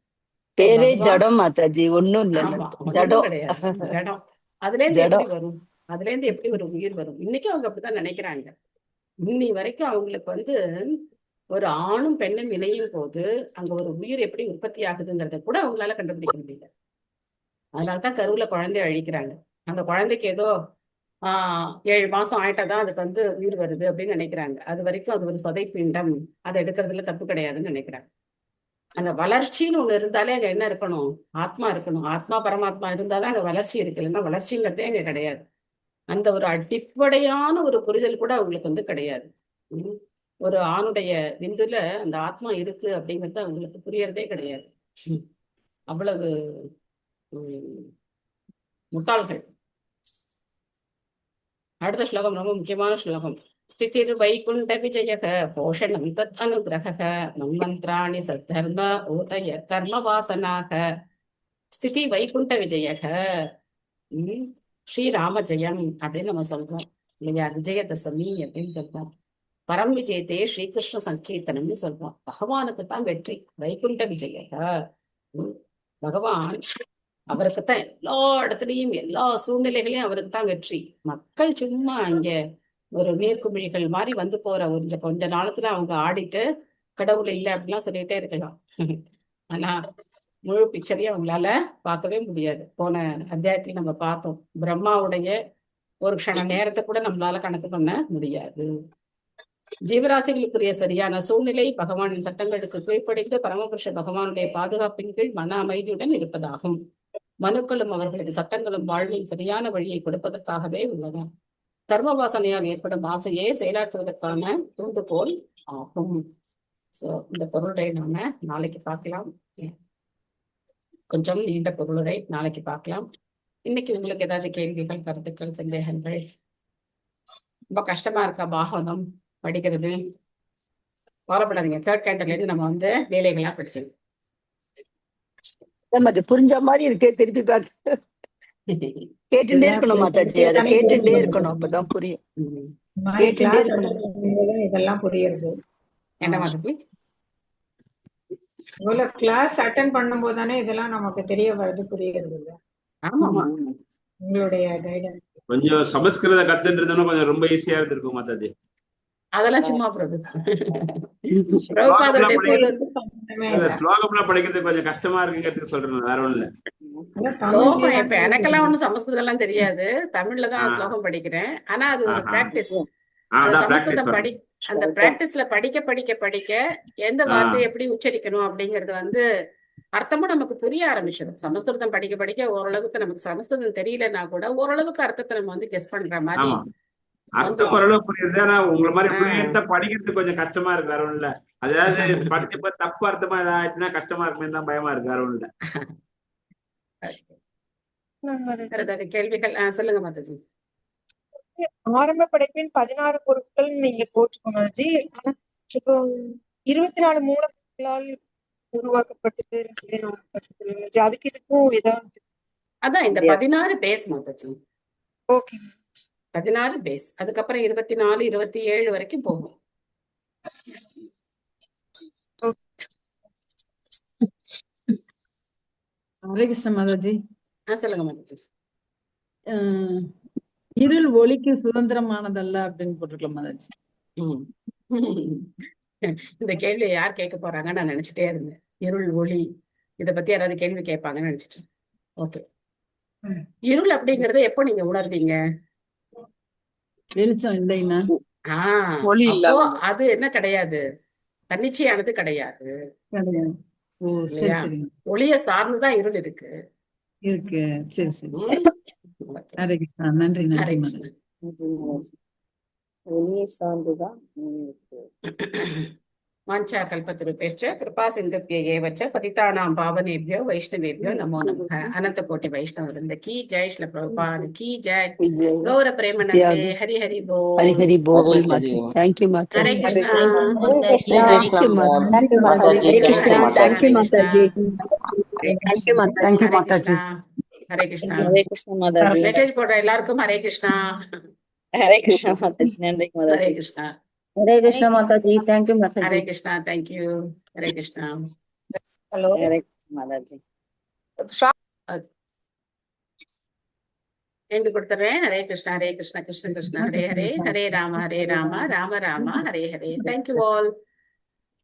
பேரே ஜடம் மாதாஜி, ஒண்ணும் இல்ல. ஆமா, ஒண்ணும் ஜடம் கிடையாது. ஜடம். அதுல இருந்து எப்படி வரும்? அதுல இருந்து எப்படி ஒரு உயிர் வரும்? இன்னைக்கு அவங்க அப்படித்தான் நினைக்கிறாங்க. இன்னி வரைக்கும் அவங்களுக்கு வந்து ஒரு ஆணும் பெண்ணும் இணையும் போது அங்க ஒரு உயிர் எப்படி உற்பத்தி ஆகுதுங்கிறத கூட அவங்களால கண்டுபிடிக்க முடியல. அதனாலதான் கருவுல குழந்தைய அழிக்கிறாங்க. அந்த குழந்தைக்கு ஏதோ 7 மாசம் ஆயிட்டாதான் அதுக்கு வந்து உயிர் வருது அப்படின்னு நினைக்கிறாங்க. அது வரைக்கும் அது ஒரு சதை பிண்டம், அதை எடுக்கிறதுல தப்பு கிடையாதுன்னு நினைக்கிறாங்க. அந்த வளர்ச்சின்னு ஒண்ணு இருந்தாலே அங்க என்ன இருக்கணும்? ஆத்மா இருக்கணும். ஆத்மா பரமாத்மா இருந்தாதான் அங்க வளர்ச்சி இருக்கு. இல்லைன்னா வளர்ச்சிங்கிறதே அங்க கிடையாது. அந்த ஒரு அடிப்படையான ஒரு புரிதல் கூட அவங்களுக்கு வந்து கிடையாது. ஒரு ஆணுடைய விந்துல அந்த ஆத்மா இருக்கு அப்படிங்கிறது அவங்களுக்கு புரியறதே கிடையாது. அவ்வளவு முட்டாள்கள். அடுத்த ஸ்லோகம் ரொம்ப முக்கியமான ஸ்லோகம். ஸ்திதிர் வைகுண்ட விஜயக போஷணம் தத் அனுகிரக மன்மந்திராணி சத்தர்ம ஊதய கர்ம வாசனாக. ஸ்திதி வைகுண்ட விஜயக, ஸ்ரீராம ஜெயம் அப்படின்னு நம்ம சொல்றோம் இல்லையா? விஜயதசமி அப்படின்னு சொல்றோம். பரம் விஜயத்தே ஸ்ரீகிருஷ்ண சங்கீர்த்தனம்னு சொல்றோம். பகவானுக்கு தான் வெற்றி. வைகுண்ட விஜயக, பகவான் அவருக்குத்தான் எல்லா இடத்துலையும் எல்லா சூழ்நிலைகளையும் அவருக்கு தான் வெற்றி. மக்கள் சும்மா இங்க ஒரு நீர்க்குமிழிகள் மாதிரி வந்து போற கொஞ்ச நாளத்துல அவங்க ஆடிட்டு கடவுள் இல்லை அப்படிலாம் சொல்லிட்டே இருக்கலாம். ஆனா முழு பிக்சரையும் அவங்களால பார்க்கவே முடியாது. போன அத்தியாயத்துல நம்ம பார்த்தோம், பிரம்மாவுடைய ஒரு க்ஷண நேரத்தை கூட நம்மளால கணக்கு பண்ண முடியாது. ஜீவராசிகளுக்குரிய சரியான சூழ்நிலை பகவானின் சட்டங்களுக்கு கீழ்ப்படிந்து பரமபுருஷ பகவானுடைய பாதுகாப்பின் கீழ் மன அமைதியுடன் இருப்பதாகும். மனுக்களும் அவர்களது சட்டங்களும் வாழ்வில் சரியான வழியை கொடுப்பதற்காகவே உள்ளன. கர்ம வாசனையால் ஏற்படும் ஆசையை செயலாற்றுவதற்கான தூண்டுகோல் ஆகும். சோ இந்த பொருளை நாம நாளைக்கு பார்க்கலாம். கொஞ்சம் நீண்ட பொருளுரை நாளைக்கு பார்க்கலாம். இன்னைக்கு உங்களுக்கு ஏதாவது கேள்விகள், கருத்துக்கள், சந்தேகங்கள்? ரொம்ப கஷ்டமா இருக்கா பாகவதம் படிக்கிறது? கவலைப்படாதீங்க. 3rd cantoல இருந்து நம்ம வந்து வேலைகளா படிச்சது. புரிஞ்ச மாதிரி இருக்கு. திருப்பி பார்த்து கேட்டுட்டே இருக்கணும் மாதாஜி. அதை கேட்டுட்டே இருக்கணும், அப்பதான் புரியும். கேட்டுட்டே இருக்கணும், இதெல்லாம் புரியுது. என்ன மாதாஜி? இவ்வளவு கிளாஸ் அட்டென்ட் பண்ணும்போது தானே இதெல்லாம் நமக்கு தெரிய வருது, புரியுறது இல்ல. ஆமா, உங்களுடைய கைடன்ஸ். கொஞ்சம் சமஸ்கிருத கத்துன்றதுன்னா கொஞ்சம் ரொம்ப ஈஸியா இருந்திருக்கும் மாதாஜி. அதெல்லாம் சும்மா பிரபு. ஸ்லோகம்லாம் படிக்கிறது கொஞ்சம் கஷ்டமா இருக்குங்கிறதுக்கு சொல்றேன், வேற ஒண்ணும் இல்ல. ஸ்லோகம் இப்ப எனக்கெல்லாம் ஒண்ணும் சமஸ்கிருதம் எல்லாம் தெரியாது. தமிழ்லதான் ஸ்லோகம் படிக்கிறேன். ஆனா அது ஒரு பிராக்டிஸ். சமஸ்கிருதம் அந்த பிராக்டிஸ்ல படிக்க படிக்க படிக்க எந்த வார்த்தையை எப்படி உச்சரிக்கணும் அப்படிங்கறது வந்து அர்த்தமும் நமக்கு புரிய ஆரம்பிச்சிடும். சமஸ்கிருதம் படிக்க படிக்க ஓரளவுக்கு நமக்கு சமஸ்கிருதம் தெரியலன்னா கூட ஓரளவுக்கு அர்த்தத்தை நம்ம வந்து கெஸ் பண்ற மாதிரி ஆமா அர்த்தம் ஓரளவு புரியுது. ஆனா உங்களை மாதிரி புரியுதா படிக்கிறதுக்கு கொஞ்சம் கஷ்டமா இருக்கு, வேற ஒண்ணும் இல்ல. அதாவது படிச்சப்ப தப்பு அர்த்தமா ஏதாச்சுன்னா கஷ்டமா இருக்குமே தான் பயமா இருக்கு, வேற ஒண்ணும் இல்ல. கேள்விகள் சொல்லுங்க மாதாஜி. ஆரம்ப படைப்பின் 16 பொருட்கள் நீங்க போட்டுக்கோங்க மாதாஜி. ஆனா இப்போ 24 மூலப்பொருட்களால் உருவாக்கப்பட்டது அதுக்கு இதுக்கும் ஏதாவது? அதான் இந்த 16 பேஸ் மாதாஜி. Okay 16 base. அதுக்கப்புறம் 24 27 வரைக்கும் போகும். ஹரே கிருஷ்ண மாதாஜி. சொல்லுங்க மாதாஜி. இருள் ஒளிக்கு சுதந்திரமானதல்ல அப்படின்னு போட்டிருக்கலாம் மாதாஜி. இந்த கேள்வியை யார் கேட்க போறாங்கன்னு நான் நினைச்சிட்டே இருந்தேன். இருள் ஒளி இத பத்தி யாராவது கேள்வி கேட்பாங்கன்னு நினைச்சிட்டு. ஓகே, இருள் அப்படிங்கறத எப்போ நீங்க உணர்வீங்க? வெளிச்சம் இல்லைன்னா அப்போ அது என்ன கிடையாது, தன்னிச்சையானது கிடையாது. ஒளிய சார்ந்துதான் இருள் இருக்கு. சரி சரி. ஹரே கிருஷ்ணா. நன்றி நன்றி மாதாஜி. ஒளியை சார்ந்துதான் வாஞ்சா கல்பத்ருபேஷ்ச கிருபா சிந்துப்யேவ ச பதிதானாம் பாவனேப்யோ வைஷ்ணவேப்யோ நமோ நமः. அனந்த கோட்டி வைஷ்ணவ விருந்த கி ஜெய். ஸ்ரீல பிரபுபாத் கி ஜெய். கௌர பிரேமநந்தே. ஹரி ஹரி போல். ஹரி ஹரி போல் மாதாஜி. தேங்க் யூ மாதாஜி. ஹரே கிருஷ்ணா. தேங்க் யூ மாதாஜி. ஹரே கிருஷ்ணா. தேங்க் யூ மாதாஜி. தேங்க் யூ மாதாஜி. தேங்க் யூ மாதாஜி. ஹரே கிருஷ்ணா. ஹரே கிருஷ்ணா மாதாஜி. மெசேஜ் போடுற எல்லாருக்கும் ஹரே கிருஷ்ணா. ஹரே கிருஷ்ணா மாதாஜி. நன்றி மாதாஜி. ஹரே கிருஷ்ணா. ஹரே கிருஷ்ணா மாதாஜி. தேங்க் யூ மாதாஜி. Hare Krishna. Thank you. Hare Krishna. Hello Hare Krishna மாதாஜி. எண்டு கொடுத்துறேன். ஹரே கிருஷ்ணா ஹரே கிருஷ்ணா கிருஷ்ண கிருஷ்ண ஹரே ஹரே, ஹரே ராம ராம ராம ஹரே ஹரே. Thank you all.